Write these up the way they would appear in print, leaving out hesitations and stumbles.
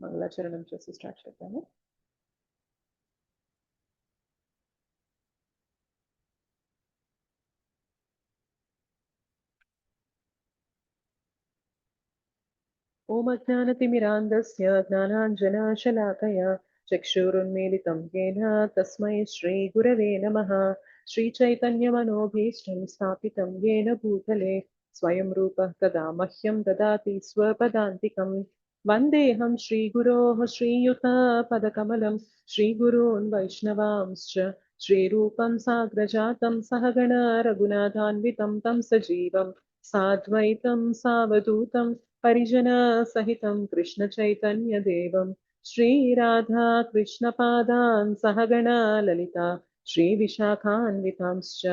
మంగళాచరణం చేసి స్టార్ట్ చేద్దాము. ఓం అజ్ఞానతిమిరాంధస్య జ్ఞానాంజనశలాకయా చక్షురున్మీలితం येन తస్మై శ్రీగురవే నమః. శ్రీచైతన్యమనోభీష్టం స్థాపితం येन భూతలే స్వయం రూపः తదా మహ్యం దదాతి స్వపదాంతికం. వందేహం శ్రీగురోః శ్రీయుతపదకమలం శ్రీగురూన్ వైష్ణవాంశ్చ శ్రీరూపం సాగ్రజాతం సహగణ రఘునాథాన్వితం తం సజీవం సాద్వైతం సావధూతం परिजना सहितं कृष्ण चैतन्य देवं श्री राधा कृष्ण पादान् सहगणा ललिता श्री विशाखान्वितांश्च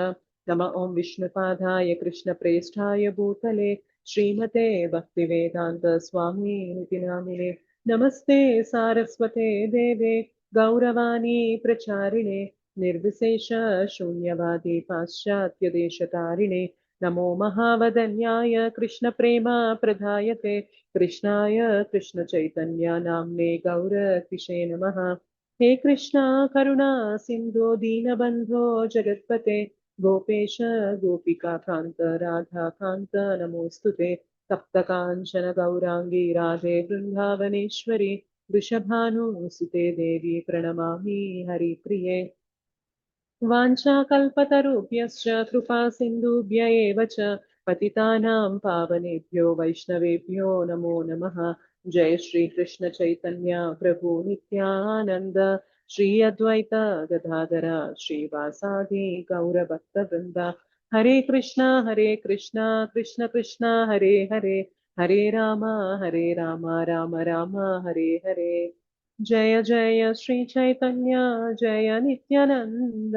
नम ओं विष्णुपादाय कृष्ण प्रेष्ठाय भूतले श्रीमते भक्तिवेदांत स्वामिनिति नामिने नमस्ते सारस्वते देवे गौरवाणी प्रचारिणे निर्विशेष शून्यवादी पाश्चात्य देशतारिणे नमो महावदन्याय कृष्ण प्रेमा प्रदायते कृष्णाय कृष्ण चैतन्य नाम्ने गौरतिशे नमः. हे कृष्णा करुणा सिन्धो दीनबन्धो जगत्पते गोपेश गोपिका कान्त राधा कान्त नमोऽस्तुते. तप्तकाञ्चन गौराङ्गी राधे वृन्दावनेश्वरी वृषभानुसुते देवी प्रणमामि हरिप्रिये. वाञ्छाकल्पतरुभ्यश्च कृपा सिन्धुभ्य एव च पतितानां पावनेभ्यो वैष्णवेभ्यो नमो नमः. जय श्री कृष्ण चैतन्य प्रभु नित्यानंद श्री अद्वैत गदाधर श्रीवासादि गौरभक्तवृन्द. हरे कृष्णा कृष्ण कृष्ण हरे हरे हरे राम राम राम हरे हरे. जय जय श्री चैतन्य जय नित्यानंद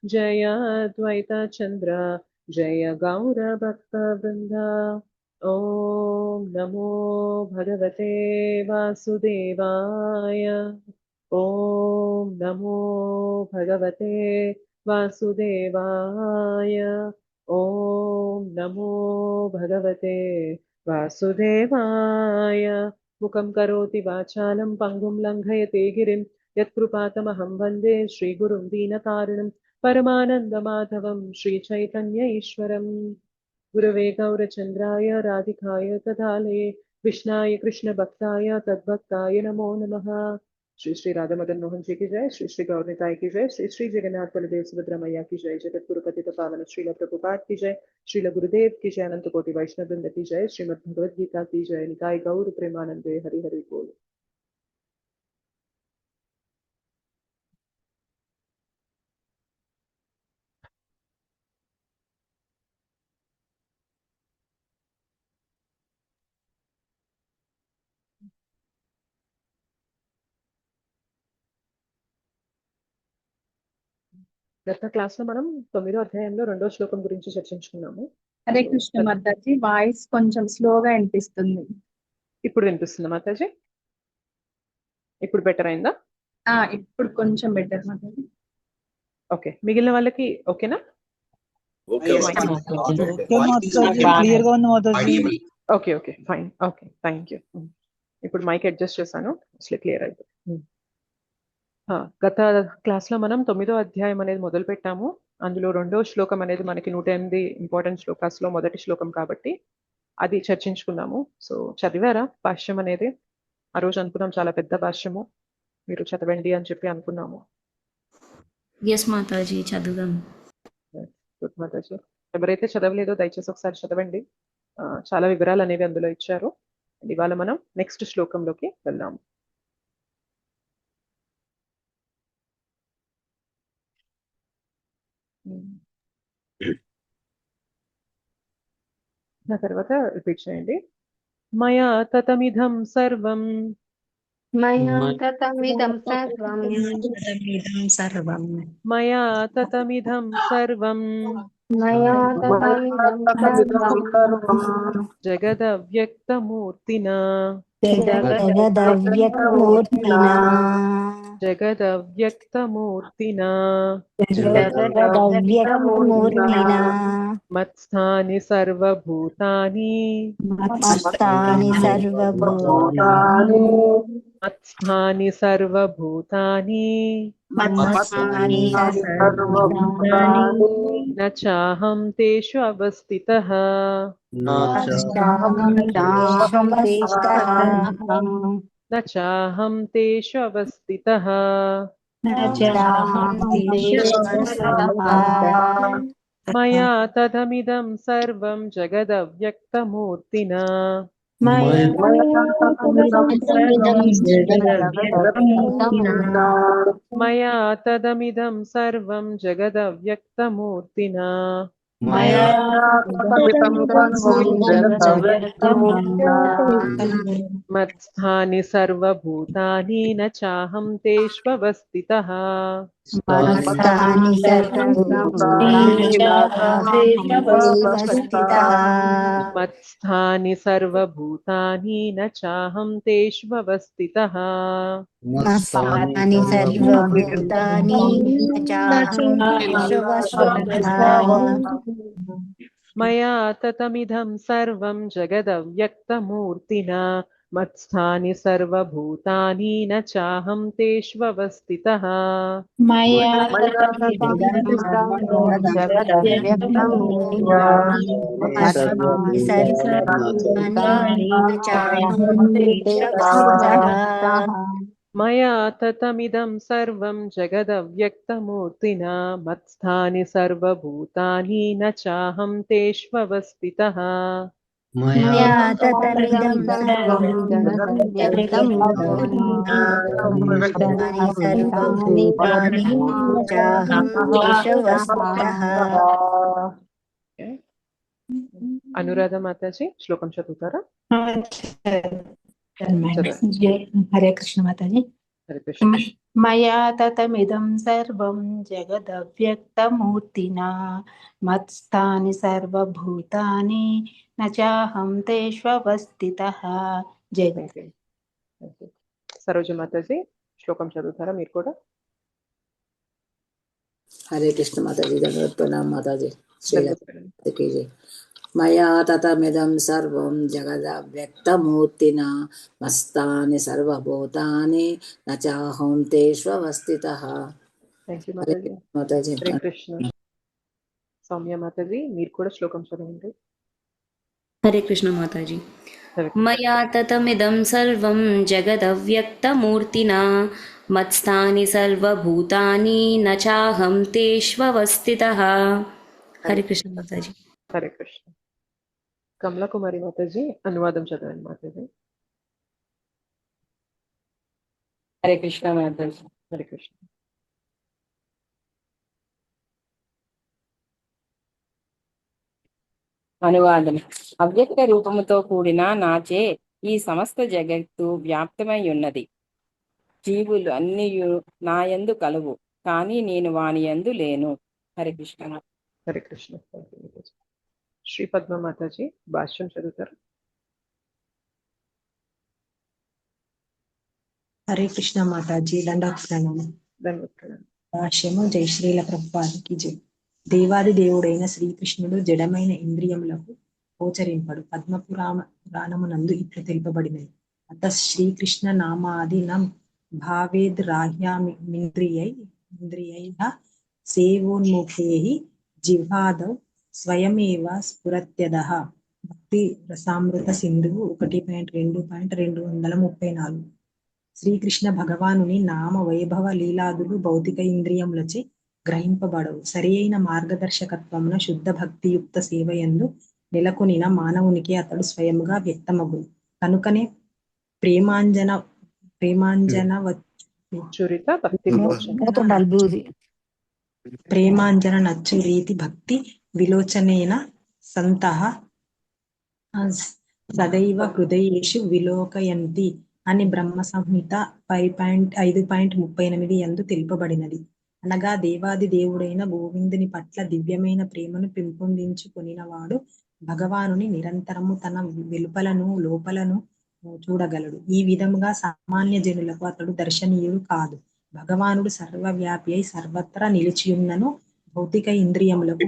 जय अद्वैत चंद्र जय गौर भक्त वृंद. ओम नमो भगवते वासुदेवाय. ओम नमो भगवते वासुदेवाय. ओम नमो भगवते वासुदेवाय. मुखं करोति वाचालं पङ्गुं लङ्घयते गिरिं यत्कृपातमहं वन्दे श्रीगुरुं दीनकारुणं परमानन्दमाधवं श्रीचैतन्य ईश्वरम्. गुरवे गौरचन्द्राय राधिकाय तदालये कृष्णाय कृष्णभक्ताय तद्भक्ताय नमो नमः. श्री श्री राधा मदन मोहन जी की जय. श्री श्री गौरनिताय की जय. श्री श्री जगन्नाथ बलदेव सुभद्रा मैया की जय. जगत गुरु पतित पावन श्रील प्रभुपाद की जय. श्रील गुरुदेव की जय. अनंत कोटि वैष्णव वृंद की जय. श्रीमद् भगवद गीता की जय. निताय गौर प्रेमानंदे हरि हरि बोल. గత క్లాస్ లో మనం 9వ అధ్యాయంలో 2వ శ్లోకం గురించి చర్చించుకున్నాము. హరే కృష్ణ మాతాజీ, వాయిస్ కొంచెం స్లోగా వినిపిస్తుంది. ఇప్పుడు వినిపిస్తుందా మాతాజీ? ఇప్పుడు బెటర్ అయిందా? ఇప్పుడు కొంచెం బెటర్ మాతాజీ. ఓకే, మిగిలిన వాళ్ళకి ఓకేనా? Okay okay fine. Okay, thank you. ఇప్పుడు మైక్ అడ్జస్ట్ చేశాను, అసలు క్లియర్ అయిపోయింది. గత క్లాస్ లో మనం 9వ అధ్యాయం అనేది మొదలు పెట్టాము. అందులో 2వ శ్లోకం అనేది మనకి 108 ఇంపార్టెంట్ శ్లోకాస్ లో మొదటి శ్లోకం కాబట్టి అది చర్చించుకున్నాము. సో చదివారా భాష్యం అనేది? ఆ రోజు అనుకున్నాం చాలా పెద్ద భాష్యము, మీరు చదవండి అని చెప్పి అనుకున్నాము. ఎస్ మాతాజీ, చదువుదాం. గుడ్ మాతాజీ. ఎవరైతే చదవలేదో దయచేసి ఒకసారి చదవండి. చాలా వివరాలు అనేవి అందులో ఇచ్చారు. ఇవాళ మనం నెక్స్ట్ శ్లోకంలోకి వెళ్దాము. నా తర్వాత రిపీట్ చేయండి. మయా తతమిదం సర్వం మయా తతమిదం సర్వం మయా తతమిదం సర్వం మయా తతమిదం సర్వం జగదవ్యక్తమూర్తినా జగదవ్యక్తమూర్తినా జగదవ్యక్తమూర్తినా జగదవ్యక్తమూర్తినా మత్స్థాని సర్వభూతాని మత్స్థాని సర్వభూతాని మత్స్థాని సర్వభూతాని మత్స్థాని సర్వభూతాని న చాహం తేషు అవస్థితః న చాహం తేషు అవస్థితః మయా తదమిదం సర్వం జగదవ్యక్తమూర్తినా మయా తదమిదం సర్వం జగదవ్యక్తమూర్తినా మత్స్థాని సర్వభూతాని న చాహం తేష్వస్థితః మత్స్థాని సర్వభూతాని న చాహం తేష్వస్థితః మయా తతమిదం సర్వం జగదవ్యక్తమూర్తినా మత్స్థాని సర్వభూతాని న చాహం తేష్వస్థితః మయా తతమిదం సర్వం జగదవ్యక్తమూర్తినా మత్స్థాని సర్వభూతాని న చాహం తేష్వస్థితః అనురాధ మాతాజీ శ్లోకం చదువుతారా? హరే కృష్ణ మాతాజీ. హరే కృష్ణ. మయా తతమిదం సర్వం జగదవ్యక్తమూర్తినా మత్స్థాని సర్వభూతాని న చాహం తేష్వస్థితః. జై గురు. సరోజ మాతాజీ శ్లోకం చదువుతారా మీరు కూడా? హరే కృష్ణ మాతాజీ. ధన్యవాద ప్రణామ మాతాజీ. శ్రీలక్ష్మీ జై. మయా తతమిదం సర్వం జగదవ్యక్తమూర్తినా మత్స్థాని సర్వభూతాని న చాహం తేష్వస్థితః. మాతాజీ. హరే కృష్ణ. సౌమ్య మాతాజీ మీరు కూడా శ్లోకం చదవండి. హరే కృష్ణ మాతాజీ. మయా తతమిదం సర్వం జగదవ్యక్తమూర్తినా మత్స్థాని సర్వభూతాని న చాహం తేష్వస్థితః. హరే కృష్ణ మాతాజీ. హరే కృష్ణ. కమలా కుమారి మాతాజీ అనువాదం చదవండి మాతాజీ. హరే కృష్ణ మాతాజీ. హరే కృష్ణ. అనువాదం. అవ్యక్త రూపముతో కూడిన నాచే ఈ సమస్త జగత్తు వ్యాప్తమై ఉన్నది. జీవులు అన్ని నాయందు కలవు, కానీ నేను వాని యందు లేను. హరే కృష్ణ. హరే కృష్ణ. శ్రీ పద్మ మాతాజీ భాష్యం చదువుతారు. హరే కృష్ణ మాతాజీ. దండాత్ ప్రణామం. భాష్యము. జై శ్రీల ప్రభుపాదికి జై. దేవాది దేవుడైన శ్రీకృష్ణుడు జడమైన ఇంద్రియములకు గోచరింపడు. పద్మపురాణమునందు ఇట్లు తెలుపబడినది. అత శ్రీకృష్ణ నామాది నం భావేద్ రాహ్యామింద్రియై సేవోన్ముఖేః జిహ్వాదౌ స్వయమేవ స్ఫురత్యదః. భక్తి రసామృత సింధువు 1.2.234. శ్రీకృష్ణ భగవానుని నామ వైభవ లీలాదులు భౌతిక ఇంద్రియములచే గ్రహింపబడవు. సరి అయిన మార్గదర్శకత్వమున శుద్ధ భక్తియుక్త సేవయందు నెలకొనిన మానవునికి అతడు స్వయముగా వ్యక్తమగు. కనుకనే ప్రేమాంజన నచ్చు రీతి భక్తి విలోచనేన సంతః సదైవ హృదయేషు విలోకయంతి అని బ్రహ్మ సంహిత 5.38 యందు తెలుపబడినది. అనగా దేవాది దేవుడైన గోవిందుని పట్ల దివ్యమైన ప్రేమను పెంపొందించుకొనినవాడు భగవానుని నిరంతరము తన వెలుపలను లోపలను చూడగలడు. ఈ విధముగా సామాన్య జనులకు అతడు దర్శనీయుడు కాదు. భగవానుడు సర్వవ్యాపి అయి సర్వత్రా నిలిచియున్నను భౌతిక ఇంద్రియములకు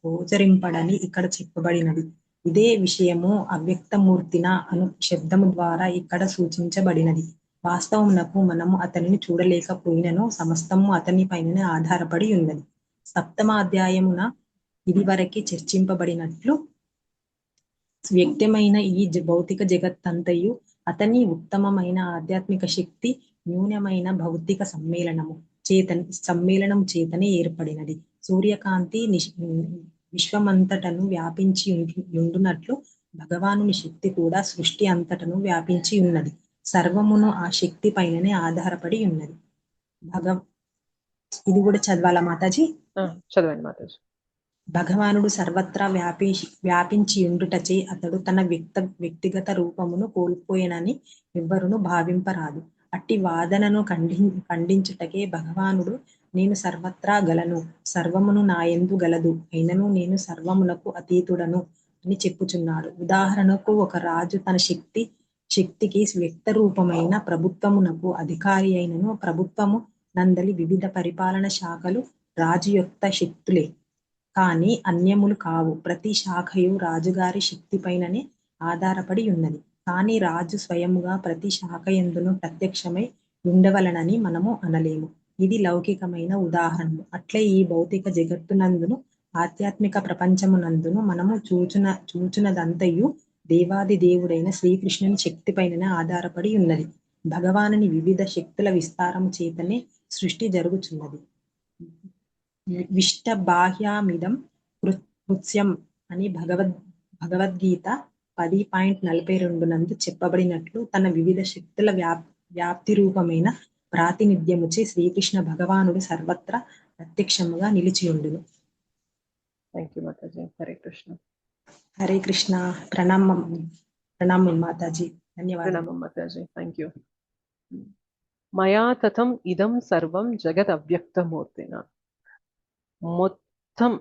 గోచరింపడని ఇక్కడ చెప్పబడినది. ఇదే విషయము అవ్యక్తమూర్తిన అను శబ్దము ద్వారా ఇక్కడ సూచించబడినది. వాస్తవమునకు మనము అతనిని చూడలేకపోయినను సమస్తము అతని పైననే ఆధారపడి ఉన్నది. సప్తమ అధ్యాయమున ఇది వరకే చర్చింపబడినట్లు వ్యక్తమైన ఈ భౌతిక జగత్తంతయు అతని ఉత్తమమైన ఆధ్యాత్మిక శక్తి న్యూనమైన భౌతిక సమ్మేళనం చేతనే ఏర్పడినది. సూర్యకాంతి విశ్వమంతటను వ్యాపించి ఉండునట్లు భగవానుని శక్తి కూడా సృష్టి అంతటను వ్యాపించి ఉన్నది. సర్వమును ఆ శక్తి పైననే ఆధారపడి ఉన్నది. ఇది కూడా చదవాలా మాతాజీ? చదవండి మాతాజీ. భగవానుడు సర్వత్రా వ్యాపించి ఉండుటచే అతడు తన వ్యక్తిగత రూపమును కోల్పోయినని ఎవ్వరును భావింపరాదు. అట్టి వాదనను ఖండించుటకే భగవానుడు నేను సర్వత్రా గలను, సర్వమును నాయందు గలదు, అయినను నేను సర్వమునకు అతీతుడను అని చెప్పుచున్నాడు. ఉదాహరణకు ఒక రాజు తన శక్తికి వ్యక్త రూపమైన ప్రభుత్వమునకు అధికారి అయినను ప్రభుత్వము నందలి వివిధ పరిపాలన శాఖలు రాజు యొక్క శక్తులే కానీ అన్యములు కావు. ప్రతి శాఖయు రాజుగారి శక్తి పైననే ఆధారపడి ఉన్నది. కానీ రాజు స్వయముగా ప్రతి శాఖ యందును ప్రత్యక్షమై ఉండవలనని మనము అనలేము. ఇది లౌకికమైన ఉదాహరణ. అట్లే ఈ భౌతిక జగత్తునందును ఆధ్యాత్మిక ప్రపంచమునందును మనము చూచునదంతయు దేవాది దేవుడైన శ్రీకృష్ణుని శక్తి పైననే ఆధారపడి ఉన్నది. భగవానుని వివిధ శక్తుల విస్తారము చేతనే సృష్టి జరుగుచున్నది. విష్ట బాహ్యామిదం కృత్స్యం అని భగవద్గీత 10.42 నందు చెప్పబడినట్లు తన వివిధ శక్తుల వ్యాప్తి రూపమైన ప్రాతినిధ్యముచే శ్రీకృష్ణ భగవానుడు సర్వత్రా ప్రత్యక్షముగా నిలిచియుండును. Thank you Mataji. హరే కృష్ణ. హరే కృష్ణ. ప్రణామం మాతాజీ. ధన్యవాదాలు. ప్రణామం మాతాజీ. Thank you. మయా తతం ఇదం సర్వం జగత్ అవ్యక్తమూర్తిన. మొత్తం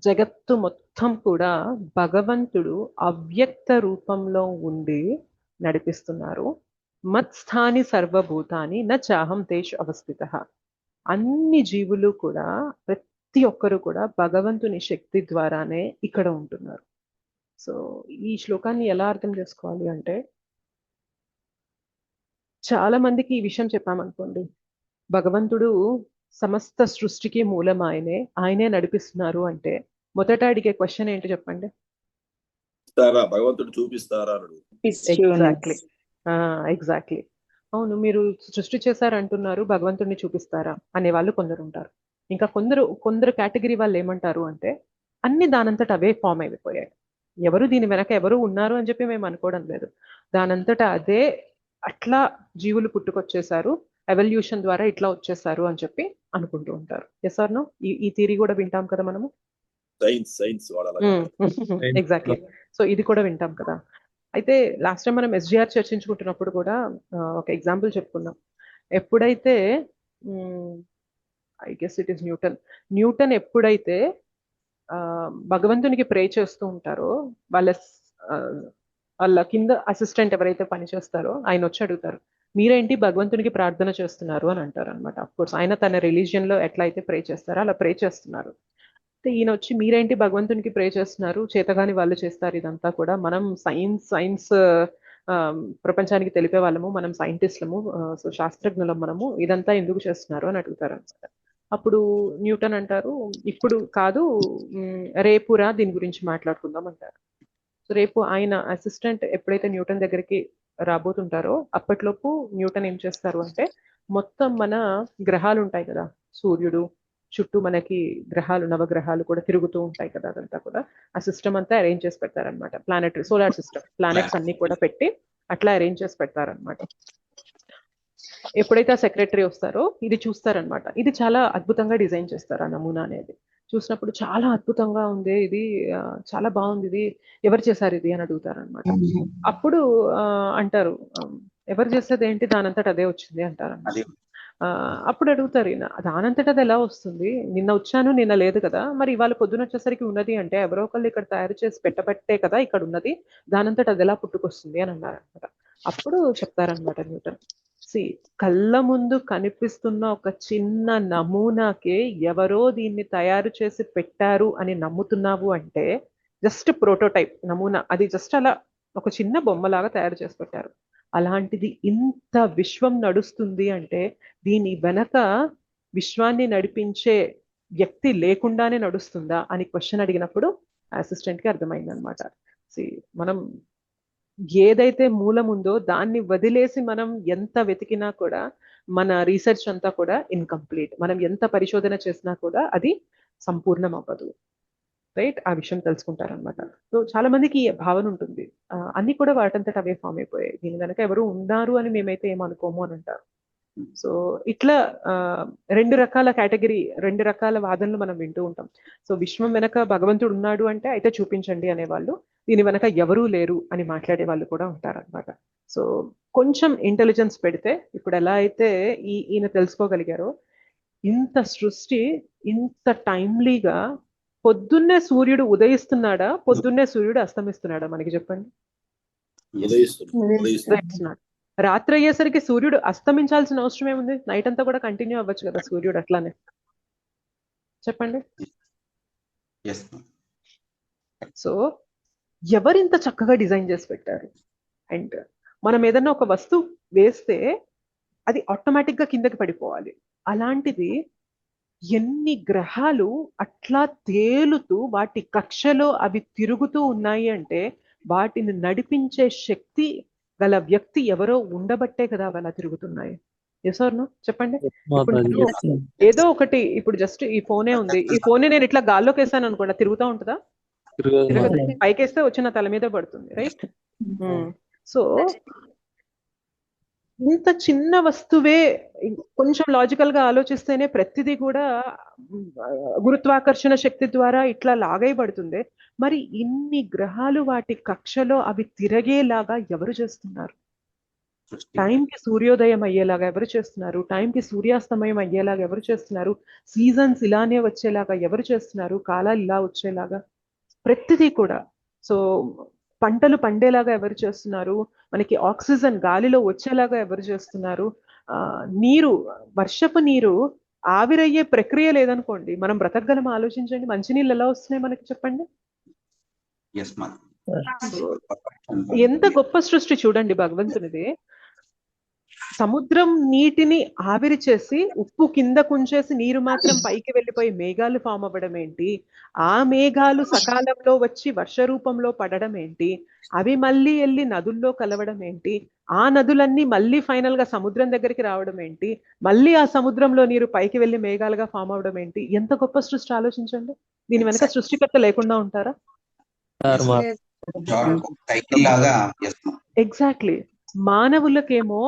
జగత్తు మొత్తం కూడా భగవంతుడు అవ్యక్త రూపంలో ఉండి నడిపిస్తున్నారు. మత్స్థాని సర్వభూతాని న చాహం తేషు అవస్థిత. అన్ని జీవులు కూడా ప్రతి ఒక్కరు కూడా భగవంతుని శక్తి ద్వారానే ఇక్కడ ఉంటున్నారు. సో ఈ శ్లోకాన్ని ఎలా అర్థం చేసుకోవాలి అంటే, చాలా మందికి ఈ విషయం చెప్పామనుకోండి, భగవంతుడు సమస్త సృష్టికి మూలం ఆయనే నడిపిస్తున్నారు అంటే మొదట అడిగే క్వశ్చన్ ఏంటి చెప్పండి? భగవంతుడు చూపిస్తారా? ఎగ్జాక్ట్లీ. అవును, మీరు సృష్టి చేశారంటున్నారు, భగవంతుడిని చూపిస్తారా అనే వాళ్ళు కొందరు ఉంటారు. ఇంకా కొందరు కేటగిరీ వాళ్ళు ఏమంటారు అంటే, అన్ని దానంతట అవే ఫామ్ అయిపోయాయి, ఎవరు దీని వెనక ఎవరు ఉన్నారు అని చెప్పి మేము అనుకోవడం లేదు, దానంతట అదే అట్లా జీవులు పుట్టుకొచ్చేసారు, ఎవల్యూషన్ ద్వారా ఇట్లా వచ్చేసారు అని చెప్పి అనుకుంటూ ఉంటారు. Yes or no? ఈ థియరీ కూడా వింటాం కదా మనము. ఎగ్జాక్ట్లీ. సో ఇది కూడా వింటాం కదా. అయితే లాస్ట్ టైం మనం SGR చర్చించుకుంటున్నప్పుడు కూడా ఒక ఎగ్జాంపుల్ చెప్పుకున్నాం. ఎప్పుడైతే I guess it is Newton ఎప్పుడైతే భగవంతునికి ప్రే చేస్తూ ఉంటారో, వాళ్ళ కింద అసిస్టెంట్ ఎవరైతే పనిచేస్తారో ఆయన వచ్చి అడుగుతారు, మీరేంటి భగవంతునికి ప్రార్థన చేస్తున్నారు అని అంటారు అనమాట. అఫ్కోర్స్ ఆయన తన రిలీజియన్ లో ఎట్లా అయితే ప్రే చేస్తారో అలా ప్రే చేస్తున్నారు. అయితే ఈయన వచ్చి మీరేంటి భగవంతునికి ప్రే చేస్తున్నారు, చేతగాని వాళ్ళు చేస్తారు ఇదంతా కూడా, మనం సైన్స్ ప్రపంచానికి తెలిపే వాళ్ళము, మనం సైంటిస్టులము, సో శాస్త్రజ్ఞులం మనము, ఇదంతా ఎందుకు చేస్తున్నారు అని అడుగుతారు అనమాట. అప్పుడు న్యూటన్ అంటారు, ఇప్పుడు కాదు, రేపురా దీని గురించి మాట్లాడుకుందాం అంటారు. సో రేపు ఆయన అసిస్టెంట్ ఎప్పుడైతే న్యూటన్ దగ్గరికి రాబోతుంటారో అప్పట్లోపు న్యూటన్ ఏం చేస్తారు అంటే, మొత్తం మన గ్రహాలు ఉంటాయి కదా, సూర్యుడు చుట్టూ మనకి గ్రహాలు, నవగ్రహాలు కూడా తిరుగుతూ ఉంటాయి కదా, అదంతా కూడా ఆ సిస్టమ్ అంతా అరేంజ్ చేసి పెడతారనమాట. ప్లానెటరీ సోలార్ సిస్టమ్, ప్లానెట్స్ అన్ని కూడా పెట్టి అట్లా అరేంజ్ చేసి పెడతారనమాట. ఎప్పుడైతే ఆ సెక్రటరీ వస్తారో ఇది చూస్తారనమాట. ఇది చాలా అద్భుతంగా డిజైన్ చేస్తారు ఆ నమూనా అనేది. చూసినప్పుడు చాలా అద్భుతంగా ఉంది, ఇది చాలా బాగుంది, ఇది ఎవరు చేశారు ఇది అని అడుగుతారనమాట. అప్పుడు అంటారు, ఎవరు చేసేది ఏంటి, దానంతట అదే వచ్చింది అంటారు. అప్పుడు అడుగుతారు ఈయన, దానంతట అది ఎలా వస్తుంది, నిన్న వచ్చాను నిన్న లేదు కదా, మరి ఇవాళ పొద్దున వచ్చేసరికి ఉన్నది అంటే ఎవరో ఒకళ్ళు ఇక్కడ తయారు చేసి పెట్టబట్టే కదా ఇక్కడ ఉన్నది, దానంతట అది ఎలా పుట్టుకొస్తుంది అని అన్నారనమాట. అప్పుడు చెప్తారనమాట న్యూటన్, కళ్ళ ముందు కనిపిస్తున్న ఒక చిన్న నమూనాకే ఎవరో దీన్ని తయారు చేసి పెట్టారు అని నమ్ముతున్నావు అంటే, జస్ట్ ప్రోటోటైప్ నమూనా, అది జస్ట్ అలా ఒక చిన్న బొమ్మలాగా తయారు చేసి పెట్టారు. అలాంటిది ఇంత విశ్వం నడుస్తుంది అంటే దీని వెనక విశ్వాన్ని నడిపించే వ్యక్తి లేకుండానే నడుస్తుందా అని క్వశ్చన్ అడిగినప్పుడు అసిస్టెంట్కి అర్థమైందనమాట. మనం ఏదైతే మూలం ఉందో దాన్ని వదిలేసి మనం ఎంత వెతికినా కూడా మన రీసెర్చ్ అంతా కూడా ఇన్కంప్లీట్, మనం ఎంత పరిశోధన చేసినా కూడా అది సంపూర్ణం అవ్వదు. రైట్, ఆ విషయం తెలుసుకుంటారనమాట. సో చాలా మందికి ఈ భావన ఉంటుంది, అన్ని కూడా వాటంతట అవే ఫామ్ అయిపోయాయి, దీని వెనక ఎవరు ఉన్నారు అని మేమైతే ఏమనుకోము అని అంటారు. సో ఇట్లా రెండు రకాల కేటగిరీ, రెండు రకాల వాదనలు మనం వింటూ ఉంటాం. సో విశ్వం వెనక భగవంతుడు ఉన్నాడు అంటే అయితే చూపించండి అనేవాళ్ళు, దీని వెనక ఎవరూ లేరు అని మాట్లాడే వాళ్ళు కూడా ఉంటారనమాట. సో కొంచెం ఇంటెలిజెన్స్ పెడితే ఇప్పుడు ఎలా అయితే ఈయన తెలుసుకోగలిగారో, ఇంత సృష్టి ఇంత టైమ్లీగా పొద్దున్నే సూర్యుడు ఉదయిస్తున్నాడా, పొద్దున్నే సూర్యుడు అస్తమిస్తున్నాడా మనకి చెప్పండి. ఉదయిస్తున్నాడు. రాత్రి అయ్యేసరికి సూర్యుడు అస్తమించాల్సిన అవసరం ఏముంది, నైట్ అంతా కూడా కంటిన్యూ అవ్వచ్చు కదా సూర్యుడు అట్లానే, చెప్పండి. సో ఎవరింత చక్కగా డిజైన్ చేసి పెట్టారు. అండ్ మనం ఏదన్నా ఒక వస్తువు వేస్తే అది ఆటోమేటిక్ గా కిందకి పడిపోవాలి, అలాంటిది ఎన్ని గ్రహాలు అట్లా తేలుతూ వాటి కక్షలో అవి తిరుగుతూ ఉన్నాయి అంటే వాటిని నడిపించే శక్తి గల వ్యక్తి ఎవరో ఉండబట్టే కదా అవి అలా తిరుగుతున్నాయి. ఎస్ ఆర్ నో చెప్పండి. ఏదో ఒకటి, ఇప్పుడు జస్ట్ ఈ ఫోనే ఉంది, ఈ ఫోనే నేను ఇట్లా గాల్లోకి వేసాను అనుకోండి, తిరుగుతూ ఉంటుందా? పైకేస్తే వచ్చి నా తల మీద పడుతుంది, రైట్? సో ఇంత చిన్న వస్తువే కొంచెం లాజికల్ గా ఆలోచిస్తేనే ప్రతిదీ కూడా గురుత్వాకర్షణ శక్తి ద్వారా ఇట్లా లాగైబడుతుంది. మరి ఇన్ని గ్రహాలు వాటి కక్షలో అవి తిరగేలాగా ఎవరు చేస్తున్నారు? టైంకి సూర్యోదయం అయ్యేలాగా ఎవరు చేస్తున్నారు? టైంకి సూర్యాస్తమయం అయ్యేలాగా ఎవరు చేస్తున్నారు? సీజన్స్ ఇలానే వచ్చేలాగా ఎవరు చేస్తున్నారు? కాలాలు ఇలా వచ్చేలాగా ప్రతిదీ కూడా. సో పంటలు పండేలాగా ఎవరు చేస్తున్నారు? మనకి ఆక్సిజన్ గాలిలో వచ్చేలాగా ఎవరు చేస్తున్నారు? నీరు, వర్షపు నీరు ఆవిరయ్యే ప్రక్రియ లేదనుకోండి మనం బ్రతకగలం. ఆలోచించండి, మంచినీళ్ళు ఎలా వస్తున్నాయి మనకి చెప్పండి. ఎంత గొప్ప సృష్టి చూడండి భగవంతునిది. సముద్రం నీటిని ఆవిరి చేసి ఉప్పు కింద కుంచేసి నీరు మాత్రం పైకి వెళ్ళిపోయి మేఘాలు ఫామ్ అవ్వడం ఏంటి? ఆ మేఘాలు సకాలంలో వచ్చి వర్ష రూపంలో పడడం ఏంటి? అవి మళ్ళీ వెళ్ళి నదుల్లో కలవడం ఏంటి? ఆ నదులన్నీ మళ్ళీ ఫైనల్ గా సముద్రం దగ్గరికి రావడం ఏంటి? మళ్ళీ ఆ సముద్రంలో నీరు పైకి వెళ్ళి మేఘాలుగా ఫామ్ అవడం ఏంటి? ఎంత గొప్ప సృష్టి ఆలోచించండి. దీని వెనక సృష్టికర్త లేకుండా ఉంటారా? ఎగ్జాక్ట్లీ. మానవులకేమో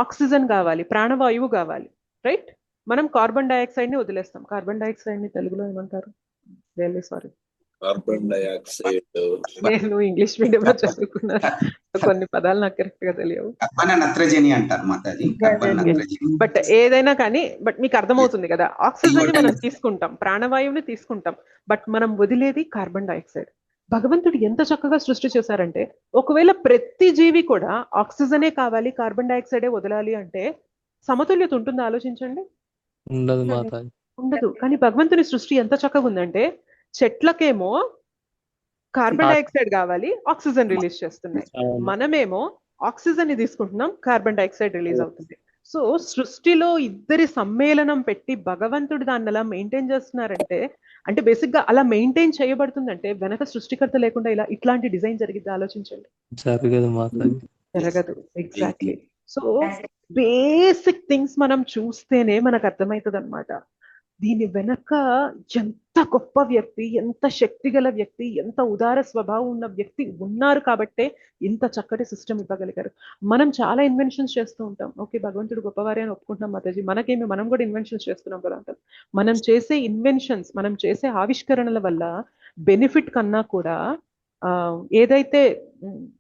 ఆక్సిజన్ కావాలి, ప్రాణవాయువు కావాలి, రైట్? మనం కార్బన్ డైఆక్సైడ్ ని వదిలేస్తాం. కార్బన్ డైఆక్సైడ్ ని తెలుగులో ఏమంటారు? Really sorry, carbon dioxide. నేను ఇంగ్లీష్ మీడియం లో చదువుకున్నాను, కొన్ని పదాలు నాకు కరెక్ట్ గా తెలియవు. బట్ ఏదైనా కానీ, బట్ మీకు అర్థమవుతుంది కదా. ఆక్సిజన్ ని మనం తీసుకుంటాం, ప్రాణవాయువుని తీసుకుంటాం, బట్ మనం వదిలేది కార్బన్ డైఆక్సైడ్. భగవంతుడు ఎంత చక్కగా సృష్టి చేశారంటే, ఒకవేళ ప్రతి జీవి కూడా ఆక్సిజనే కావాలి, కార్బన్ డైఆక్సైడే వదలాలి అంటే సమతుల్యత ఉంటుందా? ఆలోచించండి. ఉండదు. కానీ భగవంతుని సృష్టి ఎంత చక్కగా ఉందంటే, చెట్లకేమో కార్బన్ డైఆక్సైడ్ కావాలి, ఆక్సిజన్ రిలీజ్ చేస్తున్నాయి. మనమేమో ఆక్సిజన్ ని తీసుకుంటున్నాం, కార్బన్ డైఆక్సైడ్ రిలీజ్ అవుతుంది. సో సృష్టిలో ఇద్దరి సమ్మేళనం పెట్టి భగవంతుడు దాన్ని అలా మెయింటైన్ చేస్తున్నారంటే, అంటే బేసిక్ గా అలా మెయింటైన్ చేయబడుతుందంటే వెనక సృష్టికర్త లేకుండా ఇలా ఇట్లాంటి డిజైన్ జరిగిద్ది. ఆలోచించండి. జరగదు. ఎగ్జాక్ట్లీ. సో బేసిక్ థింగ్స్ మనం చూస్తేనే మనకు అర్థమవుతుంది అనమాట. దీని వెనక ఎంత గొప్ప వ్యక్తి, ఎంత శక్తి గల వ్యక్తి, ఎంత ఉదార స్వభావం ఉన్న వ్యక్తి ఉన్నారు కాబట్టే ఇంత చక్కటి సిస్టమ్ ఇవ్వగలిగారు. మనం చాలా ఇన్వెన్షన్స్ చేస్తూ ఉంటాం. ఓకే, భగవంతుడు గొప్పవారే అని ఒప్పుకుంటున్నాం మాతాజీ, మనకేమి, మనం కూడా ఇన్వెన్షన్స్ చేస్తున్నాం కదా అంటారు. మనం చేసే ఇన్వెన్షన్స్, మనం చేసే ఆవిష్కరణల వల్ల బెనిఫిట్ కన్నా కూడా ఏదైతే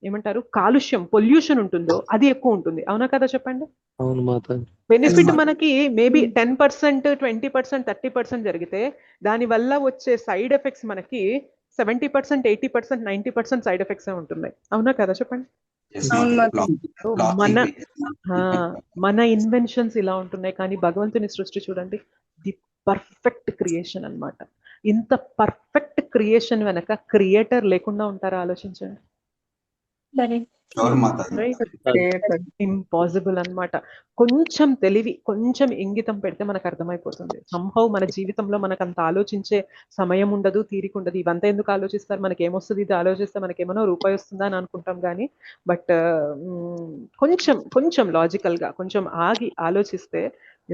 ఏమంటారు కాలుష్యం పొల్యూషన్ ఉంటుందో అది ఎక్కువ ఉంటుంది. అవునా కదా చెప్పండి? అవును మాతాజీ. బెనిఫిట్ మనకి మేబీ 10%, 20%, 30% జరిగితే దాని వల్ల వచ్చే సైడ్ ఎఫెక్ట్స్ మనకి 70%, 80%, 90% సైడ్ ఎఫెక్ట్స్ ఉంటున్నాయి. అవునా కదా చెప్పండి? మన ఇన్వెన్షన్స్ ఇలా ఉంటున్నాయి, కానీ భగవంతుని సృష్టి చూడండి, ది పర్ఫెక్ట్ క్రియేషన్ అన్నమాట. ఇంత పర్ఫెక్ట్ క్రియేషన్ వెనక క్రియేటర్ లేకుండా ఉంటారా? ఆలోచించండి. ఇంపాసిబుల్ అన్నమాట. కొంచెం తెలివి, కొంచెం ఇంగితం పెడితే మనకు అర్థమైపోతుంది. సంభవ్ మన జీవితంలో మనకు అంత ఆలోచించే సమయం ఉండదు, తీరిక ఉండదు. ఇవంతా ఎందుకు ఆలోచిస్తారు? మనకి ఏమొస్తుంది, ఇది ఆలోచిస్తే మనకేమైనా రూపాయి వస్తుందా అని అనుకుంటాం కానీ, బట్ కొంచెం కొంచెం లాజికల్ గా కొంచెం ఆగి ఆలోచిస్తే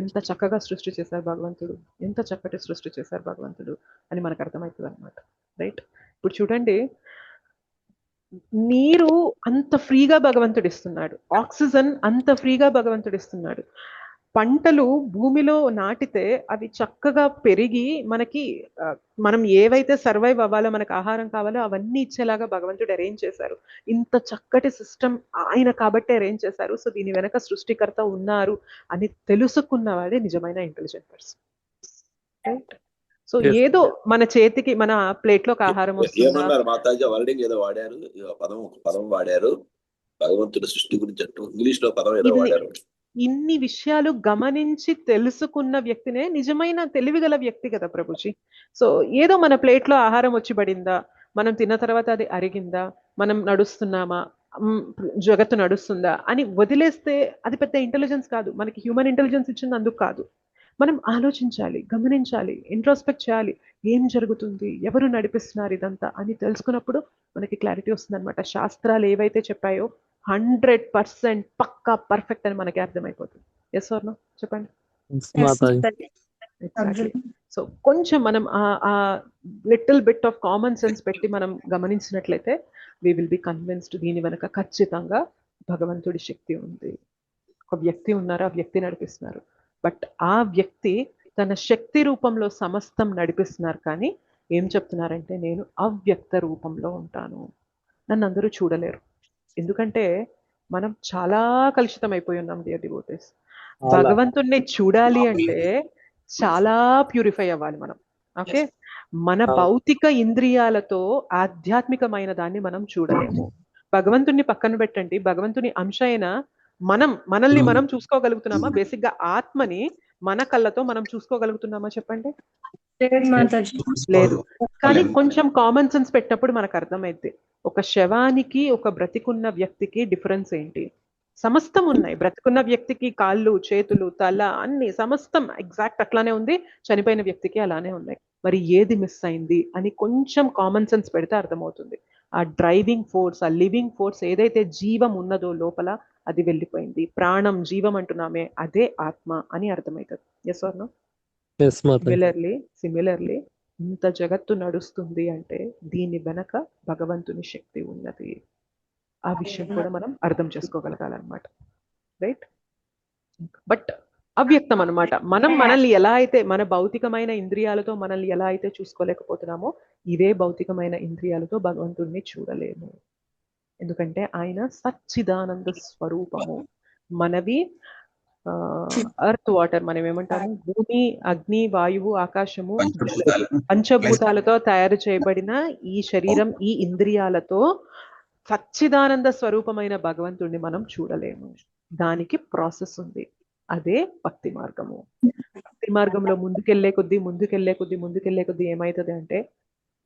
ఎంత చక్కగా సృష్టి చేశారు భగవంతుడు, ఎంత చక్కటి సృష్టి చేశారు భగవంతుడు అని మనకు అర్థమవుతుంది అనమాట. రైట్? ఇప్పుడు చూడండి, నీరు అంత ఫ్రీగా భగవంతుడు ఇస్తున్నాడు, ఆక్సిజన్ అంత ఫ్రీగా భగవంతుడు ఇస్తున్నాడు. పంటలు భూమిలో నాటితే అవి చక్కగా పెరిగి మనకి మనం ఏవైతే సర్వైవ్ అవ్వాలో, మనకు ఆహారం కావాలో అవన్నీ ఇచ్చేలాగా భగవంతుడు అరేంజ్ చేశారు. ఇంత చక్కటి సిస్టమ్ ఆయన కాబట్టి అరేంజ్ చేశారు. సో దీని వెనక సృష్టికర్త ఉన్నారు అని తెలుసుకున్నవాడే నిజమైన ఇంటెలిజెంట్ పర్సన్. రైట్? సో ఏదో మన చేతికి మన ప్లేట్ లోకి ఆహారం ఏమన్నారు మాతాజీ? వర్డింగ్ ఏదో వాడారు, పదం వాడారు భగవంతుడి సృష్టి గురించి అంటూ, ఇంగ్లీష్ లో పదం ఏదో వాడారు. ఇన్ని విషయాలు గమనించి తెలుసుకున్న వ్యక్తినే నిజమైన తెలివిగల వ్యక్తి కదా ప్రభుజీ. సో ఏదో మన ప్లేట్ లో ఆహారం వచ్చి పడిందా, మనం తిన్న తర్వాత అది అరిగిందా, మనం నడుస్తున్నామా, జగత్తు నడుస్తుందా అని వదిలేస్తే అది పెద్ద ఇంటెలిజెన్స్ కాదు. మనకి హ్యూమన్ ఇంటెలిజెన్స్ ఇచ్చింది అందుకు కాదు. మనం ఆలోచించాలి, గమనించాలి, ఇంట్రోస్పెక్ట్ చేయాలి. ఏం జరుగుతుంది, ఎవరు నడిపిస్తున్నారు ఇదంతా అని తెలుసుకున్నప్పుడు మనకి క్లారిటీ వస్తుంది అనమాట. శాస్త్రాలు ఏవైతే చెప్పాయో 100% పక్కా పర్ఫెక్ట్ అని మనకి అర్థమైపోతుంది. Yes or no? చెప్పండి. ఎగ్జాక్ట్లీ. సో కొంచెం మనం ఆ little bit of common sense పెట్టి మనం గమనించినట్లయితే వి విల్ బి కన్విన్స్డ్ దీని వెనక ఖచ్చితంగా భగవంతుడి శక్తి ఉంది. ఒక వ్యక్తి ఉన్నారు, ఆ వ్యక్తి నడిపిస్తున్నారు. బట్ ఆ వ్యక్తి తన శక్తి రూపంలో సమస్తం నడిపిస్తున్నారు, కానీ ఏం చెప్తున్నారంటే నేను అవ్యక్త రూపంలో ఉంటాను, నన్ను అందరూ చూడలేరు. ఎందుకంటే మనం చాలా కలుషితం అయిపోయి ఉన్నాం డియర్ డివోటీస్. భగవంతుణ్ణి చూడాలి అంటే చాలా ప్యూరిఫై అవ్వాలి మనం. ఓకే, మన భౌతిక ఇంద్రియాలతో ఆధ్యాత్మికమైన దాన్ని మనం చూడలేము. భగవంతుణ్ణి పక్కన పెట్టండి, భగవంతుని అంశ అయిన మనల్ని మనం చూసుకోగలుగుతున్నామా? బేసిక్ గా ఆత్మని మన కళ్ళతో మనం చూసుకోగలుగుతున్నామా చెప్పండి? లేదు. కానీ కొంచెం కామన్ సెన్స్ పెట్టినప్పుడు మనకు అర్థమైంది, ఒక శవానికి ఒక బ్రతికున్న వ్యక్తికి డిఫరెన్స్ ఏంటి. సమస్తం ఉన్నాయి. బ్రతికున్న వ్యక్తికి కాళ్ళు, చేతులు, తల అన్ని సమస్తం ఎగ్జాక్ట్ అట్లానే ఉంది, చనిపోయిన వ్యక్తికి అలానే ఉన్నాయి. మరి ఏది మిస్ అయింది అని కొంచెం కామన్ సెన్స్ పెడితే అర్థమవుతుంది. ఆ డ్రైవింగ్ ఫోర్స్, ఆ లివింగ్ ఫోర్స్ ఏదైతే జీవం ఉన్నదో లోపల అది వెళ్ళిపోయింది. ప్రాణం, జీవం అంటున్నామే అదే ఆత్మ అని అర్థమవుతుంది. Yes or no? సిమిలర్లీ ఇంత జగత్తు నడుస్తుంది అంటే దీని వెనక భగవంతుని శక్తి ఉన్నది. ఆ విషయం కూడా మనం అర్థం చేసుకోగలగాలన్నమాట. రైట్? బట్ అవ్యక్తం అనమాట. మనల్ని ఎలా అయితే మన భౌతికమైన ఇంద్రియాలతో మనల్ని ఎలా అయితే చూసుకోలేకపోతున్నామో ఇవే భౌతికమైన ఇంద్రియాలతో భగవంతుడిని చూడలేము. ఎందుకంటే ఆయన సచ్చిదానంద స్వరూపము. మనవి అర్త్, వాటర్, మనం ఏమంటాము, భూమి, అగ్ని, వాయువు, ఆకాశము, పంచభూతాలతో తయారు చేయబడిన ఈ శరీరం, ఈ ఇంద్రియాలతో సచ్చిదానంద స్వరూపమైన భగవంతుడిని మనం చూడలేము. దానికి ప్రాసెస్ ఉంది. అదే భక్తి మార్గము. భక్తి మార్గంలో ముందుకెళ్లే కొద్దీ ఏమైతుంది అంటే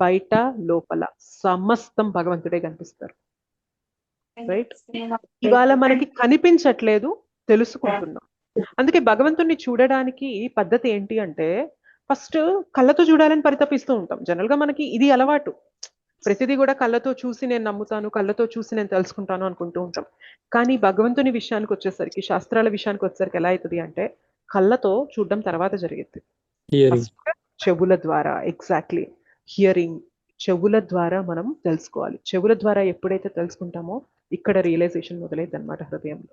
బయట లోపల సమస్తం భగవంతుడే కనిపిస్తారు. రైట్? ఇవాళ మనకి కనిపించట్లేదు, తెలుసుకుంటున్నాం. అందుకే భగవంతుణ్ణి చూడడానికి పద్ధతి ఏంటి అంటే ఫస్ట్ కళ్ళతో చూడాలని పరితపిస్తూ ఉంటాం. జనరల్ గా మనకి ఇది అలవాటు. ప్రతిదీ కూడా కళ్ళతో చూసి నేను నమ్ముతాను, కళ్ళతో చూసి నేను తెలుసుకుంటాను అనుకుంటూ ఉంటాం. కానీ భగవంతుని విషయానికి వచ్చేసరికి, శాస్త్రాల విషయానికి వచ్చేసరికి ఎలా అవుతుంది అంటే కళ్ళతో చూడడం తర్వాత జరిగింది. చెవుల ద్వారా, ఎగ్జాక్ట్లీ హియరింగ్, చెవుల ద్వారా మనం తెలుసుకోవాలి. చెవుల ద్వారా ఎప్పుడైతే తెలుసుకుంటామో ఇక్కడ రియలైజేషన్ మొదలైంది అనమాట హృదయంలో.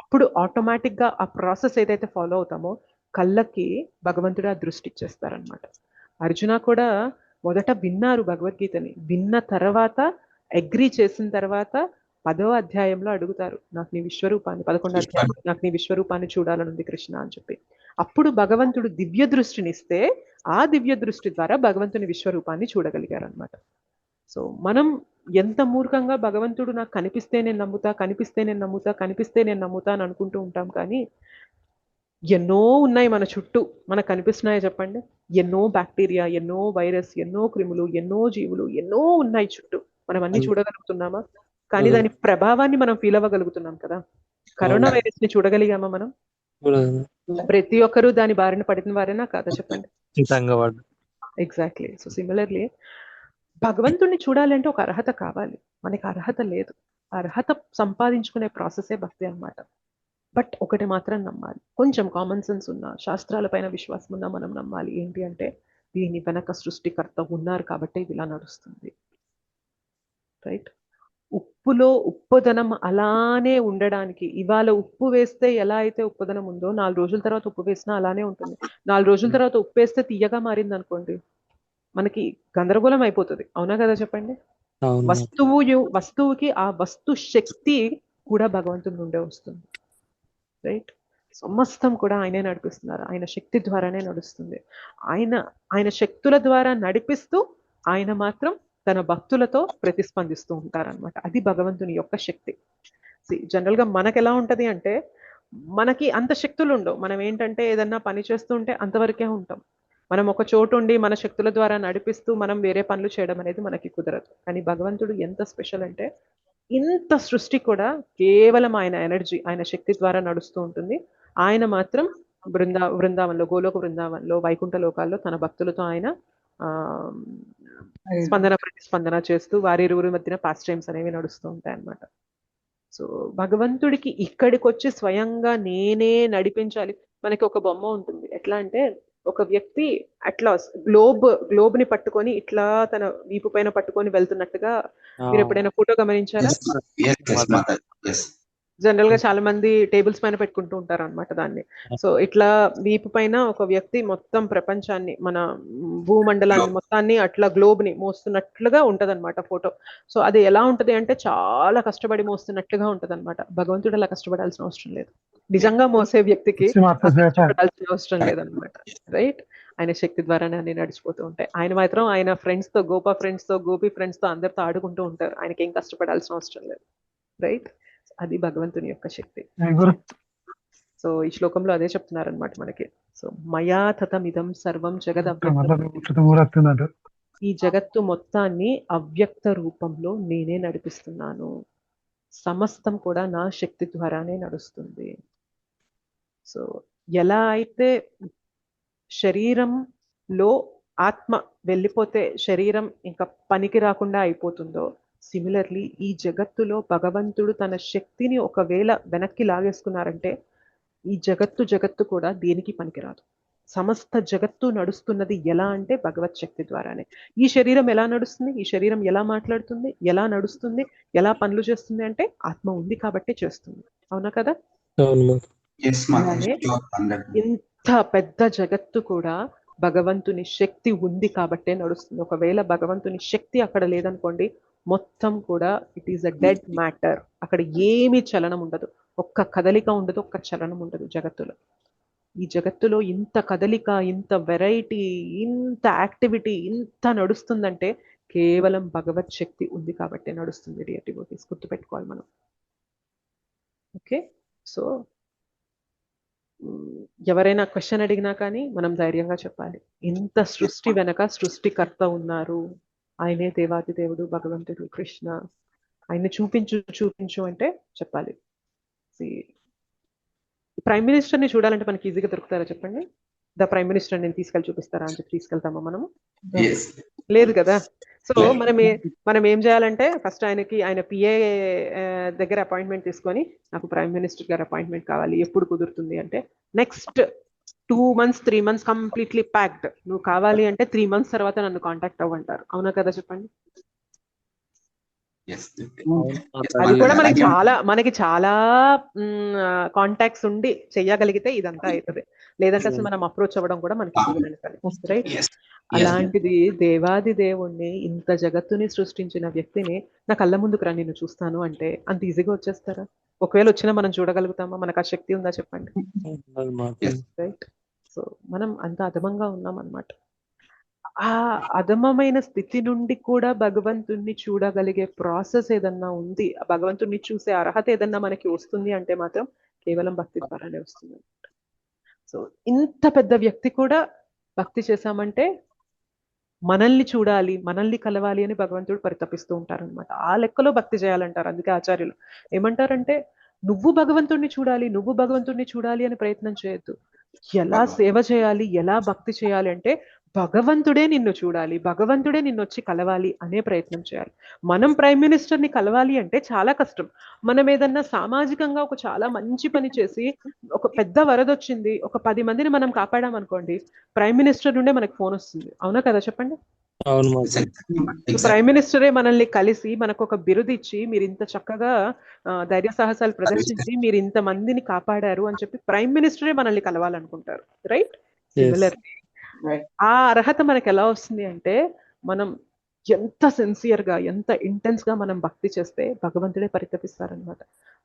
అప్పుడు ఆటోమేటిక్ గా ఆ ప్రాసెస్ ఏదైతే ఫాలో అవుతామో కళ్ళకి భగవంతుడు ఆ దృష్టి ఇచ్చేస్తారనమాట. అర్జున కూడా మొదట విన్నారు భగవద్గీతని, విన్న తర్వాత అగ్రి చేసిన తర్వాత 10వ అధ్యాయంలో అడుగుతారు, నాకు నీ విశ్వరూపాన్ని, 11వ అధ్యాయం, నాకు నీ విశ్వరూపాన్ని చూడాలనుంది కృష్ణ అని చెప్పి. అప్పుడు భగవంతుడు దివ్య దృష్టిని ఇస్తే ఆ దివ్య దృష్టి ద్వారా భగవంతుని విశ్వరూపాన్ని చూడగలిగారు అనమాట. సో మనం ఎంత మూర్ఖంగా భగవంతుడు నాకు కనిపిస్తే నేను నమ్ముతా, కనిపిస్తే నేను నమ్ముతా, కనిపిస్తే నేను నమ్ముతా అని అనుకుంటూ ఉంటాం. కానీ ఎన్నో ఉన్నాయి మన చుట్టూ, మనకు కనిపిస్తున్నాయో చెప్పండి? ఎన్నో బ్యాక్టీరియా, ఎన్నో వైరస్, ఎన్నో క్రిములు, ఎన్నో జీవులు, ఎన్నో ఉన్నాయి చుట్టూ. మనం అన్ని చూడగలుగుతున్నామా? కానీ దాని ప్రభావాన్ని మనం ఫీల్ అవ్వగలుగుతున్నాం కదా. కరోనా వైరస్ ని చూడగలిగామా మనం? ప్రతి ఒక్కరూ దాని బారిన పడిన వారేనా కాదా చెప్పండి? ఎగ్జాక్ట్లీ. సో సిమిలర్లీ భగవంతుణ్ణి చూడాలంటే ఒక అర్హత కావాలి. మనకి అర్హత లేదు. అర్హత సంపాదించుకునే ప్రాసెసే భక్తి అన్నమాట. బట్ ఒకటి మాత్రం నమ్మాలి, కొంచెం కామన్ సెన్స్ ఉన్నా, శాస్త్రాలపైన విశ్వాసం ఉన్నా మనం నమ్మాలి. ఏంటి అంటే దీని వెనక సృష్టికర్త ఉన్నారు కాబట్టి ఇది ఇలా నడుస్తుంది. రైట్? ఉప్పులో ఉప్పుదనం అలానే ఉండడానికి, ఇవాళ ఉప్పు వేస్తే ఎలా అయితే ఉప్పుదనం ఉందో 4 రోజుల తర్వాత ఉప్పు వేసినా అలానే ఉంటుంది. 4 రోజుల తర్వాత ఉప్పు వేస్తే తీయగా మారింది అనుకోండి, మనకి గందరగోళం అయిపోతుంది. అవునా కదా చెప్పండి? వస్తువుకి ఆ వస్తు శక్తి కూడా భగవంతుడి నుండే వస్తుంది. రైట్? సమస్తం కూడా ఆయనే నడిపిస్తున్నారు. ఆయన శక్తి ద్వారానే నడుస్తుంది. ఆయన శక్తుల ద్వారా నడిపిస్తూ ఆయన మాత్రం తన భక్తులతో ప్రతిస్పందిస్తూ ఉంటారనమాట. అది భగవంతుని యొక్క శక్తి. జనరల్ గా మనకు ఎలా ఉంటది అంటే, మనకి అంత శక్తులు ఉండవు. మనం ఏంటంటే ఏదన్నా పని చేస్తూ ఉంటే అంతవరకే ఉంటాం. మనం ఒక చోటు ఉండి మన శక్తుల ద్వారా నడిపిస్తూ మనం వేరే పనులు చేయడం అనేది మనకి కుదరదు. కానీ భగవంతుడు ఎంత స్పెషల్ అంటే, ఇంత సృష్టి కూడా కేవలం ఆయన ఎనర్జీ, ఆయన శక్తి ద్వారా నడుస్తూ ఉంటుంది. ఆయన మాత్రం బృందావనంలో, గోలోక బృందావనంలో, వైకుంఠ లోకాల్లో తన భక్తులతో ఆయన స్పందన ప్రతిస్పందన చేస్తూ వారిరువురి మధ్యన పాస్ టైమ్స్ అనేవి నడుస్తూ ఉంటాయి అన్నమాట. సో భగవంతుడికి ఇక్కడికి వచ్చి స్వయంగా నేనే నడిపించాలి. మనకి ఒక బొమ్మ ఉంటుంది. ఎట్లా అంటే, ఒక వ్యక్తి అట్లా గ్లోబ్ ని పట్టుకొని ఇట్లా తన వీపు పైన పట్టుకొని వెళ్తున్నట్టుగా మీరు ఎప్పుడైనా ఫోటో గమనించారా? జనరల్ గా చాలా మంది టేబుల్స్ పైన పెట్టుకుంటూ ఉంటారు అనమాట దాన్ని. సో ఇట్లా వీపు పైన ఒక వ్యక్తి మొత్తం ప్రపంచాన్ని, మన భూమండలాన్ని మొత్తాన్ని అట్లా గ్లోబ్ ని మోస్తున్నట్లుగా ఉంటది అనమాట ఫోటో. సో అది ఎలా ఉంటది అంటే, చాలా కష్టపడి మోస్తున్నట్లుగా ఉంటది అనమాట. భగవంతుడు అలా కష్టపడాల్సిన అవసరం లేదు. నిజంగా మోసే వ్యక్తికి కష్టపడాల్సిన అవసరం లేదనమాట. రైట్? ఆయన శక్తి ద్వారానే అన్ని నడిచిపోతూ ఉంటాయి. ఆయన మాత్రం ఆయన ఫ్రెండ్స్ తో, గోపి ఫ్రెండ్స్ తో అందరితో ఆడుకుంటూ ఉంటారు. ఆయనకి ఏం కష్టపడాల్సిన అవసరం లేదు. రైట్? అది భగవంతుని యొక్క శక్తి. సో ఈ శ్లోకంలో అదే చెప్తున్నారు అనమాట మనకి. సో మయా తతమిదం సర్వం జగదవ్యక్తం, ఈ జగత్తు మొత్తాన్ని అవ్యక్త రూపంలో నేనే నడిపిస్తున్నాను. సమస్తం కూడా నా శక్తి ద్వారానే నడుస్తుంది. సో ఎలా అయితే శరీరంలో ఆత్మ వెళ్ళిపోతే శరీరం ఇంకా పనికి రాకుండా అయిపోతుందో, సిమిలర్లీ ఈ జగత్తులో భగవంతుడు తన శక్తిని ఒకవేళ వెనక్కి లాగేసుకున్నారంటే ఈ జగత్తు కూడా దేనికి పనికిరాదు. సమస్త జగత్తు నడుస్తున్నది ఎలా అంటే భగవత్ శక్తి ద్వారానే. ఈ శరీరం ఎలా నడుస్తుంది? ఈ శరీరం ఎలా మాట్లాడుతుంది, ఎలా నడుస్తుంది, ఎలా పనులు చేస్తుంది అంటే ఆత్మ ఉంది కాబట్టి చేస్తుంది. అవునా కదా? ఇంత పెద్ద జగత్తు కూడా భగవంతుని శక్తి ఉంది కాబట్టే నడుస్తుంది. ఒకవేళ భగవంతుని శక్తి అక్కడ లేదనుకోండి, మొత్తం కూడా it is a dead matter. అక్కడ ఏమీ చలనం ఉండదు, ఒక్క కదలిక ఉండదు, ఒక్క చలనం ఉండదు జగత్తులో. ఈ జగత్తులో ఇంత కదలిక, ఇంత వెరైటీ, ఇంత యాక్టివిటీ, ఇంత నడుస్తుందంటే కేవలం భగవత్ శక్తి ఉంది కాబట్టి నడుస్తుంది. డియర్ డివోటీస్, గుర్తుపెట్టుకోవాలి మనం. ఓకే? సో ఎవరైనా క్వశ్చన్ అడిగినా కానీ మనం ధైర్యంగా చెప్పాలి, ఇంత సృష్టి వెనక సృష్టికర్త ఉన్నారు, ఆయనే దేవాది దేవుడు, భగవంతుడు కృష్ణ. ఆయన్ని చూపించు అంటే చెప్పాలి. ప్రైమ్ మినిస్టర్ ని చూడాలంటే మనకి ఈజీగా దొరుకుతారా చెప్పండి? ద ప్రైమ్ మినిస్టర్ నేను తీసుకెళ్ళి చూపిస్తారా అని చెప్పి తీసుకెళ్తామా మనము? లేదు కదా. సో మనం ఏం చేయాలంటే, ఫస్ట్ ఆయన పిఏ దగ్గర అపాయింట్మెంట్ తీసుకొని, నాకు ప్రైమ్ మినిస్టర్ గారు అపాయింట్మెంట్ కావాలి, ఎప్పుడు కుదురుతుంది అంటే, next 2 months 3 months completely packed, నువ్వు కావాలి అంటే 3 months తర్వాత నన్ను కాంటాక్ట్ అవ్వంటారు. అవునా కదా చెప్పండి? అది కూడా మనకి చాలా కాంటాక్ట్స్ ఉండి చెయ్యగలిగితే ఇదంతా అవుతుంది. లేదంటే అసలు మనం అప్రోచ్ అవ్వడం కూడా మనకి కుదరని పని, రైట్? అలాంటిది దేవాది దేవుణ్ణి, ఇంత జగత్తుని సృష్టించిన వ్యక్తిని నా కళ్ళ ముందుకు రా నిన్ను చూస్తాను అంటే అంత ఈజీగా వచ్చేస్తారా? ఒకవేళ వచ్చినా మనం చూడగలుగుతామా? మనకు ఆ శక్తి ఉందా చెప్పండి, రైట్? సో మనం అంత అధమంగా ఉన్నాం అన్నమాట. ఆ అధమమైన స్థితి నుండి కూడా భగవంతుణ్ణి చూడగలిగే ప్రాసెస్ ఏదన్నా ఉంది, ఆ భగవంతుణ్ణి చూసే అర్హత ఏదన్నా మనకి వస్తుంది అంటే మాత్రం కేవలం భక్తి ద్వారానే వస్తుంది. సో ఇంత పెద్ద వ్యక్తి కూడా భక్తి చేశామంటే మనల్ని చూడాలి, మనల్ని కలవాలి అని భగవంతుడు పరితపిస్తూ ఉంటారనమాట. ఆ లెక్కలో భక్తి చేయాలంటారు. అందుకే ఆచార్యులు ఏమంటారంటే, నువ్వు భగవంతుడిని చూడాలి, నువ్వు భగవంతుడిని చూడాలి అని ప్రయత్నం చేయొద్దు. ఎలా సేవ చేయాలి, ఎలా భక్తి చేయాలి అంటే భగవంతుడే నిన్ను చూడాలి, భగవంతుడే నిన్ను వచ్చి కలవాలి అనే ప్రయత్నం చేయాలి. మనం ప్రైమ్ మినిస్టర్ని కలవాలి అంటే చాలా కష్టం. మనం ఏదన్నా సామాజికంగా ఒక చాలా మంచి పని చేసి ఒక పెద్ద వరదొచ్చింది, ఒక 10 మందిని మనం కాపాడామనుకోండి, ప్రైమ్ మినిస్టర్ నుండే మనకు ఫోన్ వస్తుంది. అవునా కదా చెప్పండి? ప్రైమ్ మినిస్టరే మనల్ని కలిసి మనకు ఒక బిరుదు ఇచ్చి, మీరు ఇంత చక్కగా ధైర్య సాహసాలు ప్రదర్శించి మీరు ఇంత మందిని కాపాడారు అని చెప్పి ప్రైమ్ మినిస్టరే మనల్ని కలవాలనుకుంటారు, రైట్? సిమిలర్ ఆ అర్హత మనకు ఎలా వస్తుంది అంటే, మనం ఎంత సిన్సియర్ గా, ఎంత ఇంటెన్స్ గా మనం భక్తి చేస్తే భగవంతుడే పరితపిస్తారనమాట.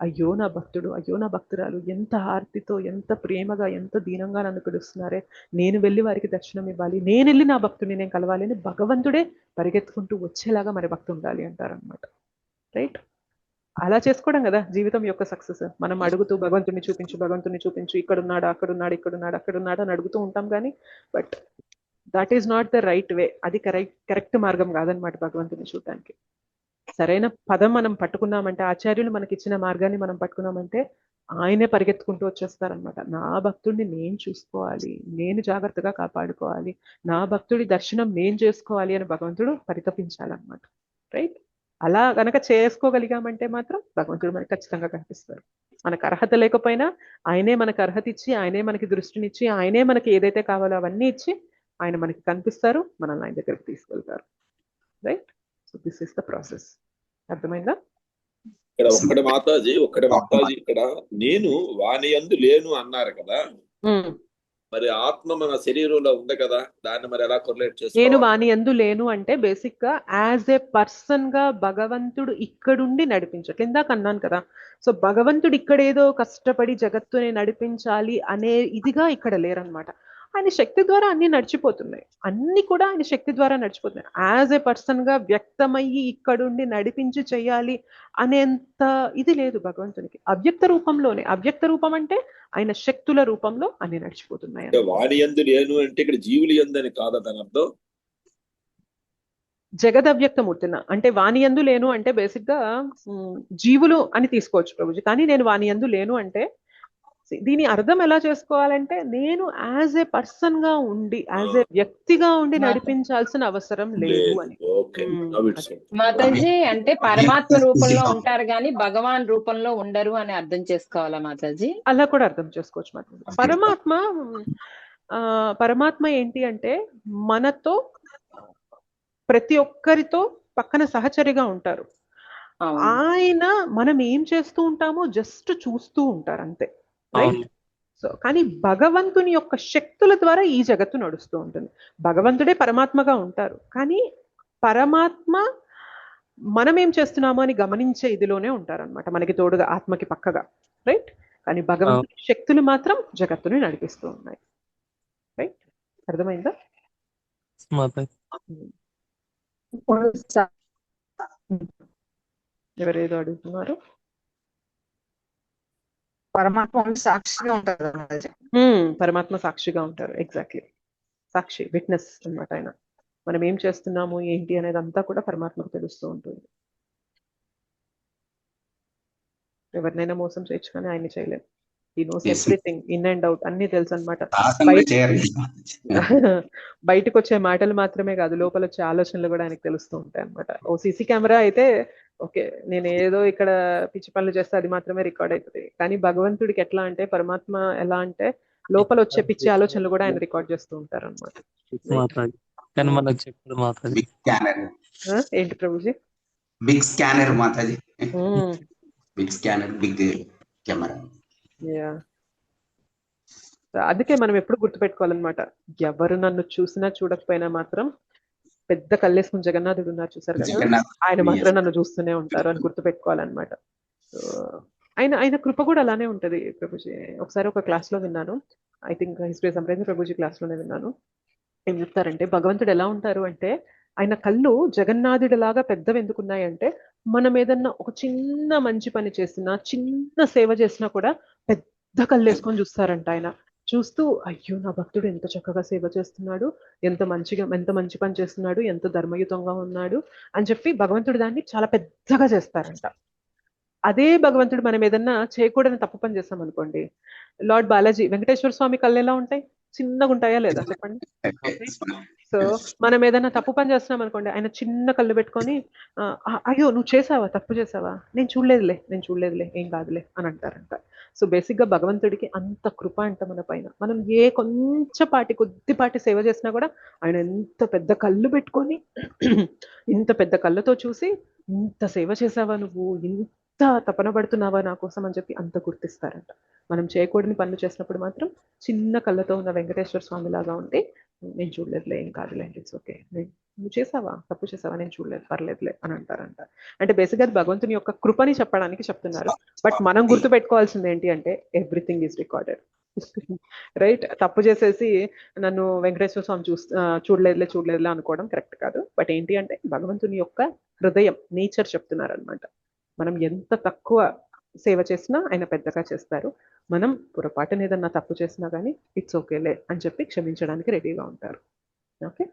అయ్యో నా భక్తుడు, అయ్యో నా భక్తురాలు ఎంత ఆర్తితో, ఎంత ప్రేమగా, ఎంత దీనంగా నన్ను పిలుస్తున్నారే, నేను వెళ్ళి వారికి దర్శనం ఇవ్వాలి, నేను వెళ్ళి నా భక్తుడిని నేను కలవాలి అని భగవంతుడే పరిగెత్తుకుంటూ వచ్చేలాగా మరి భక్తి ఉండాలి అంటారనమాట, రైట్? అలా చేసుకోవడం కదా జీవితం యొక్క సక్సెస్. మనం అడుగుతూ భగవంతుని చూపించు, భగవంతుని చూపించు, ఇక్కడున్నాడు, అక్కడున్నాడు, ఇక్కడున్నాడు, అక్కడున్నాడు అని అడుగుతూ ఉంటాం కానీ but that is not the right way. అది కరెక్ట్ మార్గం కాదనమాట భగవంతుని చూడటానికి. సరైన పదం మనం పట్టుకున్నామంటే, ఆచార్యులు మనకి ఇచ్చిన మార్గాన్ని మనం పట్టుకున్నామంటే ఆయనే పరిగెత్తుకుంటూ వచ్చేస్తారనమాట. నా భక్తుడిని నేను చూసుకోవాలి, నేను జాగ్రత్తగా కాపాడుకోవాలి, నా భక్తుడి దర్శనం నేను చేసుకోవాలి అని భగవంతుడు పరితపించాలన్నమాట, రైట్? అలా గనక చేసుకోగలిగామంటే మాత్రం భగవంతుడు మనకి ఖచ్చితంగా కనిపిస్తారు. మనకు అర్హత లేకపోయినా ఆయనే మనకు అర్హత ఇచ్చి, ఆయనే మనకి దృష్టినిచ్చి, ఆయనే మనకి ఏదైతే కావాలో అవన్నీ ఇచ్చి ఆయన మనకి కనిపిస్తారు, మనల్ని ఆయన దగ్గరికి తీసుకెళ్తారు, right? So this is the process. అర్థమైందా? ఇక్కడ ఒక్కటి మాతాజీ ఇక్కడ నేను వాని యందు లేను అన్నారు కదా, మరి ఆత్మ మన శరీరంలో ఉంది కదా, దాన్ని మరి ఎలా కొరిలేట్ చేస్తారు? నేను వాని యందు లేను అంటే బేసిక్ గా యాజ్ ఏ పర్సన్ గా భగవంతుడు ఇక్కడుండి నడిపించట్లేదు. ఇందాక అన్నాను కదా, సో భగవంతుడు ఇక్కడ ఏదో కష్టపడి జగత్తుని నడిపించాలి అనే ఇదిగా ఇక్కడ లేరనమాట. ఆయన శక్తి ద్వారా అన్ని నడిచిపోతున్నాయి, అన్ని కూడా ఆయన శక్తి ద్వారా నడిచిపోతున్నాయి. యాజ్ ఏ పర్సన్ గా వ్యక్తమయ్యి ఇక్కడుండి నడిపించి చెయ్యాలి అనేంత ఇది లేదు భగవంతునికి. అవ్యక్త రూపంలోనే, అవ్యక్త రూపం అంటే ఆయన శక్తుల రూపంలో అన్ని నడిచిపోతున్నాయి. వాడి యందు లేను అంటే ఇక్కడ జీవులు యందని కాదా దాని అర్థం? జగదవ్యక్తమూర్తిన అంటే వాని యందు లేను అంటే బేసిక్ గా జీవులు అని తీసుకోవచ్చు ప్రభుజీ. కానీ నేను వాని యందు లేను అంటే దీని అర్థం ఎలా చేసుకోవాలంటే, నేను యాజ్ ఏ పర్సన్ గా ఉండి, యాజ్ ఏ వ్యక్తిగా ఉండి నడిపించాల్సిన అవసరం లేదు అని. మాతాజీ అంటే పరమాత్మ రూపంలో ఉంటారు కానీ భగవాన్ రూపంలో ఉండరు అని అర్థం చేసుకోవాలా మాతాజీ? అలా కూడా అర్థం చేసుకోవచ్చు మాతాజీ. పరమాత్మ ఏంటి అంటే మనతో, ప్రతి ఒక్కరితో పక్కన సహచరిగా ఉంటారు. ఆయన మనం ఏం చేస్తూ ఉంటామో జస్ట్ చూస్తూ ఉంటారు అంతే, రైట్? సో కానీ భగవంతుని యొక్క శక్తుల ద్వారా ఈ జగత్తు నడుస్తూ ఉంటుంది. భగవంతుడే పరమాత్మగా ఉంటారు, కానీ పరమాత్మ మనం ఏం చేస్తున్నామో అని గమనించే ఇదిలోనే ఉంటారనమాట, మనకి తోడుగా, ఆత్మకి పక్కగా, రైట్? కానీ భగవంతుని శక్తులు మాత్రం జగత్తుని నడిపిస్తూ ఉన్నాయి, రైట్? అర్థమైందా? ఎవరేదో అడుగుతున్నారు. పరమాత్మ సాక్షిగా ఉంటారు, పరమాత్మ సాక్షిగా ఉంటారు. ఎగ్జాక్ట్లీ, సాక్షి, విట్నెస్ అన్నమాట. ఆయన మనం ఏం చేస్తున్నాము ఏంటి అనేది అంతా కూడా పరమాత్మకు తెలుస్తూ ఉంటుంది. ఎవరినైనా మోసం చేయొచ్చు కానీ ఆయన్ని చేయలేము. He knows everything, in and out, అన్ని తెలుసు అనమాట. బయటకు వచ్చే మాటలు మాత్రమే కాదు, లోపల వచ్చే ఆలోచనలు కూడా ఆయనకు తెలుస్తూ ఉంటాయి అనమాట. ఓ సీసీ కెమెరా అయితే ఓకే, నేను ఏదో ఇక్కడ పిచ్చి పనులు చేస్తే అది మాత్రమే రికార్డ్ అవుతుంది. కానీ భగవంతుడికి ఎట్లా అంటే, పరమాత్మ ఎలా అంటే లోపల వచ్చే పిచ్చి ఆలోచనలు కూడా ఆయన రికార్డ్ చేస్తూ ఉంటారు అనమాట. ఏంటి Prabhuji? Big scanner Mataji, big scanner, big camera. అందుకే మనం ఎప్పుడు గుర్తుపెట్టుకోవాలన్నమాట, ఎవరు నన్ను చూసినా చూడకపోయినా మాత్రం పెద్ద కళ్ళేసుకుని జగన్నాథుడు ఉన్నారు చూసారు కదా, ఆయన మాత్రం నన్ను చూస్తూనే ఉంటారు అని గుర్తుపెట్టుకోవాలన్నమాట. సో ఆయన కృప కూడా అలానే ఉంటది ప్రభుజీ. ఒకసారి ఒక క్లాస్ లో విన్నాను, ఐ థింక్ హిస్టరీ సంప్రదాయ ప్రభుజీ క్లాస్ లోనే విన్నాను. ఏం చెప్తారంటే భగవంతుడు ఎలా ఉంటారు అంటే, ఆయన కళ్ళు జగన్నాథుడి లాగా పెద్దవి ఎందుకున్నాయంటే, మనం ఏదన్నా ఒక చిన్న మంచి పని చేసినా, చిన్న సేవ చేసినా కూడా పెద్ద కళ్ళు వేసుకొని చూస్తారంట. ఆయన చూస్తూ అయ్యో నా భక్తుడు ఎంత చక్కగా సేవ చేస్తున్నాడు, ఎంత మంచి పని చేస్తున్నాడు, ఎంత ధర్మయుతంగా ఉన్నాడు అని చెప్పి భగవంతుడు దాన్ని చాలా పెద్దగా చేస్తారంట. అదే భగవంతుడు మనం ఏదన్నా చేయకూడని తప్పు పని చేస్తాం అనుకోండి, లార్డ్ బాలాజీ వెంకటేశ్వర స్వామి కళ్ళు ఎలా ఉంటాయి, చిన్నగా ఉంటాయా లేదా చెప్పండి. సో మనం ఏదైనా తప్పు పని చేస్తున్నాం అనుకోండి, ఆయన చిన్న కళ్ళు పెట్టుకొని అయ్యో నువ్వు చేసావా, తప్పు చేసావా, నేను చూడలేదులే ఏం కాదులే అని అంటారంట. సో బేసిక్ గా భగవంతుడికి అంత కృప అంట మన పైన. మనం ఏ కొద్దిపాటి సేవ చేసినా కూడా ఆయన ఎంత పెద్ద కళ్ళు పెట్టుకొని ఇంత పెద్ద కళ్ళతో చూసి, ఇంత సేవ చేసావా నువ్వు, ఇంత తపన పడుతున్నావా నా కోసం అని చెప్పి అంత గుర్తిస్తారంట. మనం చేయకూడని పనులు చేసినప్పుడు మాత్రం చిన్న కళ్ళతో ఉన్న వెంకటేశ్వర స్వామి లాగా ఉండి, నేను చూడలేదులే ఏం కాదులే, ఇట్స్ ఓకే, నువ్వు చేసావా, తప్పు చేసావా, నేను చూడలేదు, పర్లేదులే అని అంటారంట. అంటే బేసిక్గా భగవంతుని యొక్క కృపని చెప్పడానికి చెప్తున్నారు. బట్ మనం గుర్తు పెట్టుకోవాల్సింది ఏంటి అంటే, ఎవ్రీథింగ్ ఈజ్ రికార్డెడ్, రైట్? తప్పు చేసేసి నన్ను వెంకటేశ్వర స్వామి చూడలేదులే అనుకోవడం కరెక్ట్ కాదు. బట్ ఏంటి అంటే భగవంతుని యొక్క హృదయం, నేచర్ చెప్తున్నారు అనమాట. మనం ఎంత తక్కువ సేవ చేసినా ఆయన పెద్దగా చేస్తారు. మనం పొరపాటున ఏదన్నా తప్పు చేసినా కానీ ఇట్స్ ఓకేలే అని చెప్పి క్షమించడానికి రెడీగా ఉంటారు. ఓకే,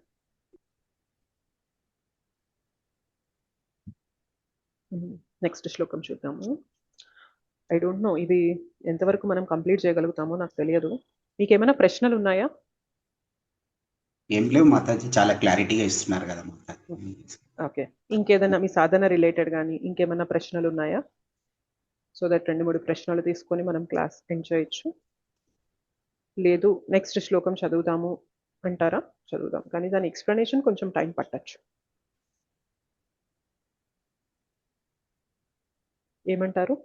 నెక్స్ట్ శ్లోకం చూద్దాము. ఐ డోంట్ నో ఇది ఎంతవరకు మనం కంప్లీట్ చేయగలుగుతామో నాకు తెలియదు. మీకేమైనా ప్రశ్నలు ఉన్నాయా? ఏం లేవు మాతాజీ, చాలా క్లారిటీగా ఇస్తున్నారు కదా మాతాజీ. ఓకే, ఇంకేదైనా మీ సాధన రిలేటెడ్ కానీ ఇంకేమైనా ప్రశ్నలు ఉన్నాయా? సో దట్ 2-3 ప్రశ్నలు తీసుకొని మనం క్లాస్ ఎండ్ చేయొచ్చు. లేదు నెక్స్ట్ శ్లోకం చదువుదాము అంటారా? చదువుదాం, కానీ దాని ఎక్స్ప్లెనేషన్ కొంచెం టైం పట్టచ్చు. ఏమంటారు?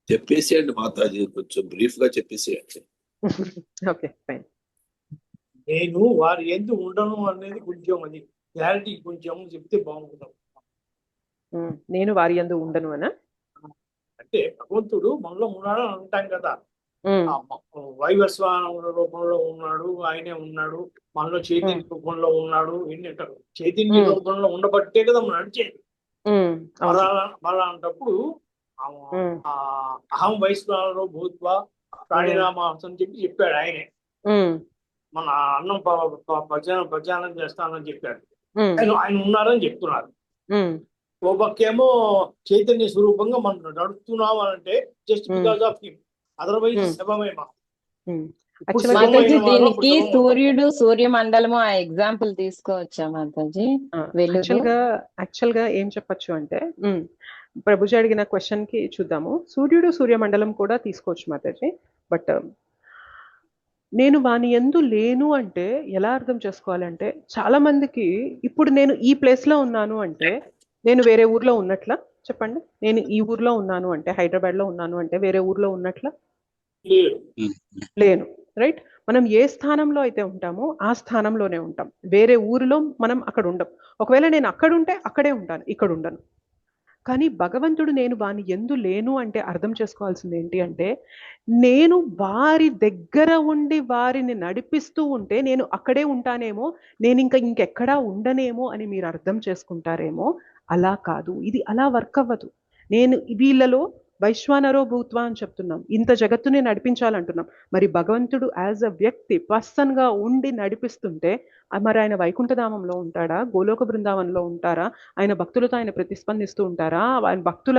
చెప్పేసేయండి మాతాజీ, కొంచెం బ్రీఫ్ గా చెప్పేసేయండి. Okay fine. నేను వారి ఎందు ఉండను అనేది కొంచెం అది క్లారిటీ కొంచెం చెప్తే బాగుంటుంది. నేను వారి యందు ఉండను అనా? అంటే భగవంతుడు మనలో ఉన్నాడు అని అంటాం కదా, వైవస్వాన రూపంలో ఉన్నాడు, ఆయనే ఉన్నాడు, మనలో చైతన్య రూపంలో ఉన్నాడు, ఎన్ని అంటారు. చైతన్య రూపంలో ఉండబట్టే కదా మనం నడిచేది. అలాంటప్పుడు అహం వైశ్వానలో భూత్వా ప్రాణినామాసం అని చెప్పాడు ఆయనే. మన అన్నం ప్రచారం చేస్తానని చెప్పాడు. ఆయన ఉన్నారని చెప్తున్నారు. ఓ పక్కేమో చైతన్య స్వరూపంగా మనం నడుస్తున్నాం అంటే just because of him, otherwise శవమే. దీనికి సూర్యుడు, సూర్యమండలము ఆ ఎగ్జాంపుల్ తీసుకోవచ్చా మాతాజీ? యాక్చువల్ గా ఏం చెప్పచ్చు అంటే, ప్రభుజీ అడిగిన క్వశ్చన్ కి చూద్దాము. సూర్యుడు, సూర్యమండలం కూడా తీసుకోవచ్చు మాతాజీ. బట్ నేను వాని యందు లేను అంటే ఎలా అర్థం చేసుకోవాలంటే, చాలా మందికి ఇప్పుడు నేను ఈ ప్లేస్ లో ఉన్నాను అంటే నేను వేరే ఊర్లో ఉన్నట్లా చెప్పండి. నేను ఈ ఊర్లో ఉన్నాను అంటే, హైదరాబాద్ లో ఉన్నాను అంటే వేరే ఊర్లో ఉన్నట్లా లేను, రైట్? మనం ఏ స్థానంలో అయితే ఉంటామో ఆ స్థానంలోనే ఉంటాం. వేరే ఊరిలో మనం అక్కడ ఉండం. ఒకవేళ నేను అక్కడ ఉంటే అక్కడే ఉంటాను, ఇక్కడ ఉండను. కానీ భగవంతుడు నేను వాని యందు లేను అంటే అర్థం చేసుకోవాల్సింది ఏంటి అంటే, నేను వారి దగ్గర ఉండి వారిని నడిపిస్తూ ఉంటే నేను అక్కడే ఉంటానేమో, నేను ఇంకెక్కడా ఉండనేమో అని మీరు అర్థం చేసుకుంటారేమో. అలా కాదు, ఇది అలా వర్క్ అవ్వదు. నేను వీళ్ళలో వైశ్వానరో భూత్వా అని చెప్తున్నాం, ఇంత జగత్తుని నడిపించాలంటున్నాం. మరి భగవంతుడు యాజ్ అ వ్యక్తి పర్సన్ గా ఉండి నడిపిస్తుంటే మరి ఆయన వైకుంఠధామంలో ఉంటాడా, గోలోక బృందావనంలో ఉంటారా, ఆయన భక్తులతో ఆయన ప్రతిస్పందిస్తూ ఉంటారా, ఆయన భక్తుల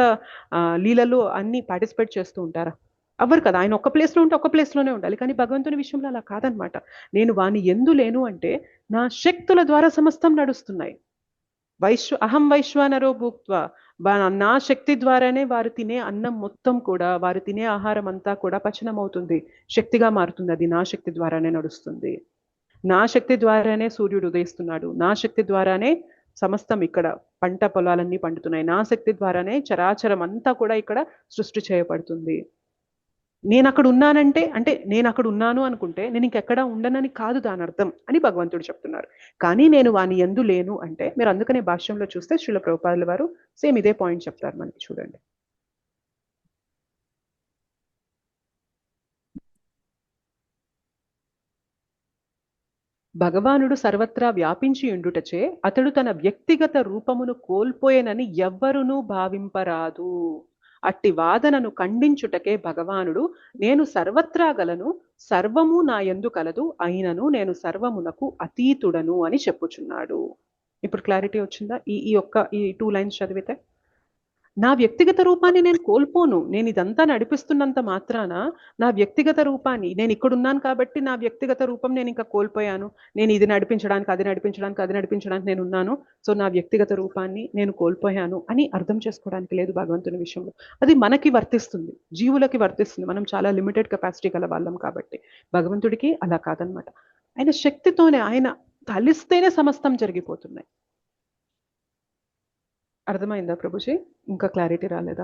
లీలలు అన్ని పార్టిసిపేట్ చేస్తూ ఉంటారా? అవ్వరు కదా. ఆయన ఒక్క ప్లేస్లో ఉంటే ఒక్క ప్లేస్లోనే ఉండాలి. కానీ భగవంతుని విషయంలో అలా కాదనమాట. నేను వాని యందు లేను అంటే నా శక్తుల ద్వారా సమస్తం నడుస్తున్నాయి. అహం వైశ్వానరో భూత్వా, నా శక్తి ద్వారానే వారు తినే అన్నం మొత్తం కూడా, వారు తినే ఆహారం అంతా కూడా పచనం అవుతుంది, శక్తిగా మారుతుంది. అది నా శక్తి ద్వారానే నడుస్తుంది. నా శక్తి ద్వారానే సూర్యుడు ఉదయిస్తున్నాడు, నా శక్తి ద్వారానే సమస్తం ఇక్కడ పంట పొలాలన్నీ పండుతున్నాయి. నా శక్తి ద్వారానే చరాచరం అంతా కూడా ఇక్కడ సృష్టి చేయబడుతుంది. నేను అక్కడ ఉన్నానంటే, అంటే నేను అక్కడ ఉన్నాను అనుకుంటే నేను ఇంకెక్కడా ఉండనని కాదు దాని అర్థం అని భగవంతుడు చెప్తున్నారు. కానీ నేను వాని యందు లేను అంటే, మీరు అందుకనే భాష్యంలో చూస్తే శ్రీల ప్రభుపాదుల వారు సేమ్ ఇదే పాయింట్ చెప్తారు మనకి. చూడండి, భగవానుడు సర్వత్రా వ్యాపించి ఉండుటచే అతడు తన వ్యక్తిగత రూపమును కోల్పోయేనని ఎవ్వరునూ భావింపరాదు. అట్టి వాదనను ఖండించుటకే భగవానుడు నేను సర్వత్రా గలను, సర్వము నా యందు కలదు, అయినను నేను సర్వమునకు అతీతుడను అని చెప్పుచున్నాడు. ఇప్పుడు క్లారిటీ వచ్చిందా? ఈ 2 లైన్స్ చదివితే, నా వ్యక్తిగత రూపాన్ని నేను కోల్పోను. నేను ఇదంతా నడిపిస్తున్నంత మాత్రాన నా వ్యక్తిగత రూపాన్ని, నేను ఇక్కడ ఉన్నాను కాబట్టి నా వ్యక్తిగత రూపం నేను ఇంకా కోల్పోయాను. నేను ఇది నడిపించడానికి అది నడిపించడానికి నేను ఉన్నాను, సో నా వ్యక్తిగత రూపాన్ని నేను కోల్పోయాను అని అర్థం చేసుకోవడానికి లేదు భగవంతుని విషయంలో. అది మనకి వర్తిస్తుంది, జీవులకి వర్తిస్తుంది. మనం చాలా లిమిటెడ్ కెపాసిటీ గల వాళ్ళం కాబట్టి. భగవంతుడికి అలా కాదనమాట. ఆయన శక్తితోనే, ఆయన తలిస్తేనే సమస్తం జరిగిపోతున్నాయి. అర్థమైందా ప్రభుజీ? ఇంకా క్లారిటీ రాలేదా?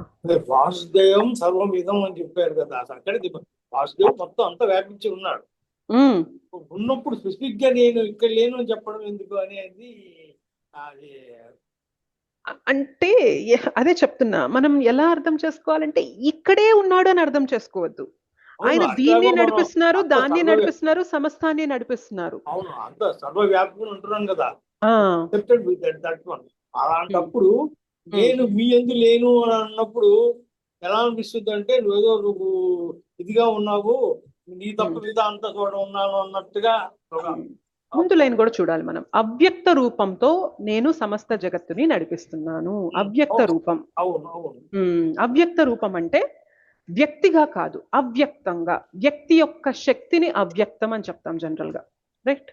వాసుదేవం సర్వమిదం అని చెప్పారు కదా, అక్కడికి వాసుదేవం మొత్తం అంతా వ్యాపించి ఉన్నాడు. ఉన్నప్పుడు స్పెసిఫిక్ గా నేను ఇక్కడ లేను అని చెప్పడం ఎందుకు అనేది అది అంటే అదే చెప్తున్నా. మనం ఎలా అర్థం చేసుకోవాలంటే ఇక్కడే ఉన్నాడు అని అర్థం చేసుకోవద్దు. ఆయన దీన్ని నడిపిస్తున్నారు, దాన్ని నడిపిస్తున్నారు, సమస్తాన్ని నడిపిస్తున్నారు. అవును, అంత సర్వవ్యాపకం ఉంటున్నాం కదా. అలాంటప్పుడు నేను మీ యందు లేను అని అన్నప్పుడు ఎలా అనిపిస్తుంది అంటే, నువ్వు ఇదిగా ఉన్నావు, నీ తప్పు మీద అంత చోట ఉన్నాను అన్నట్టుగా. ముందు లైన్ కూడా చూడాలి మనం. అవ్యక్త రూపంతో నేను సమస్త జగత్తుని నడిపిస్తున్నాను. అవ్యక్త రూపం. అవ్యక్త రూపం అంటే వ్యక్తిగా కాదు, అవ్యక్తంగా. వ్యక్తి యొక్క శక్తిని అవ్యక్తం అని చెప్తాం జనరల్ గా, రైట్?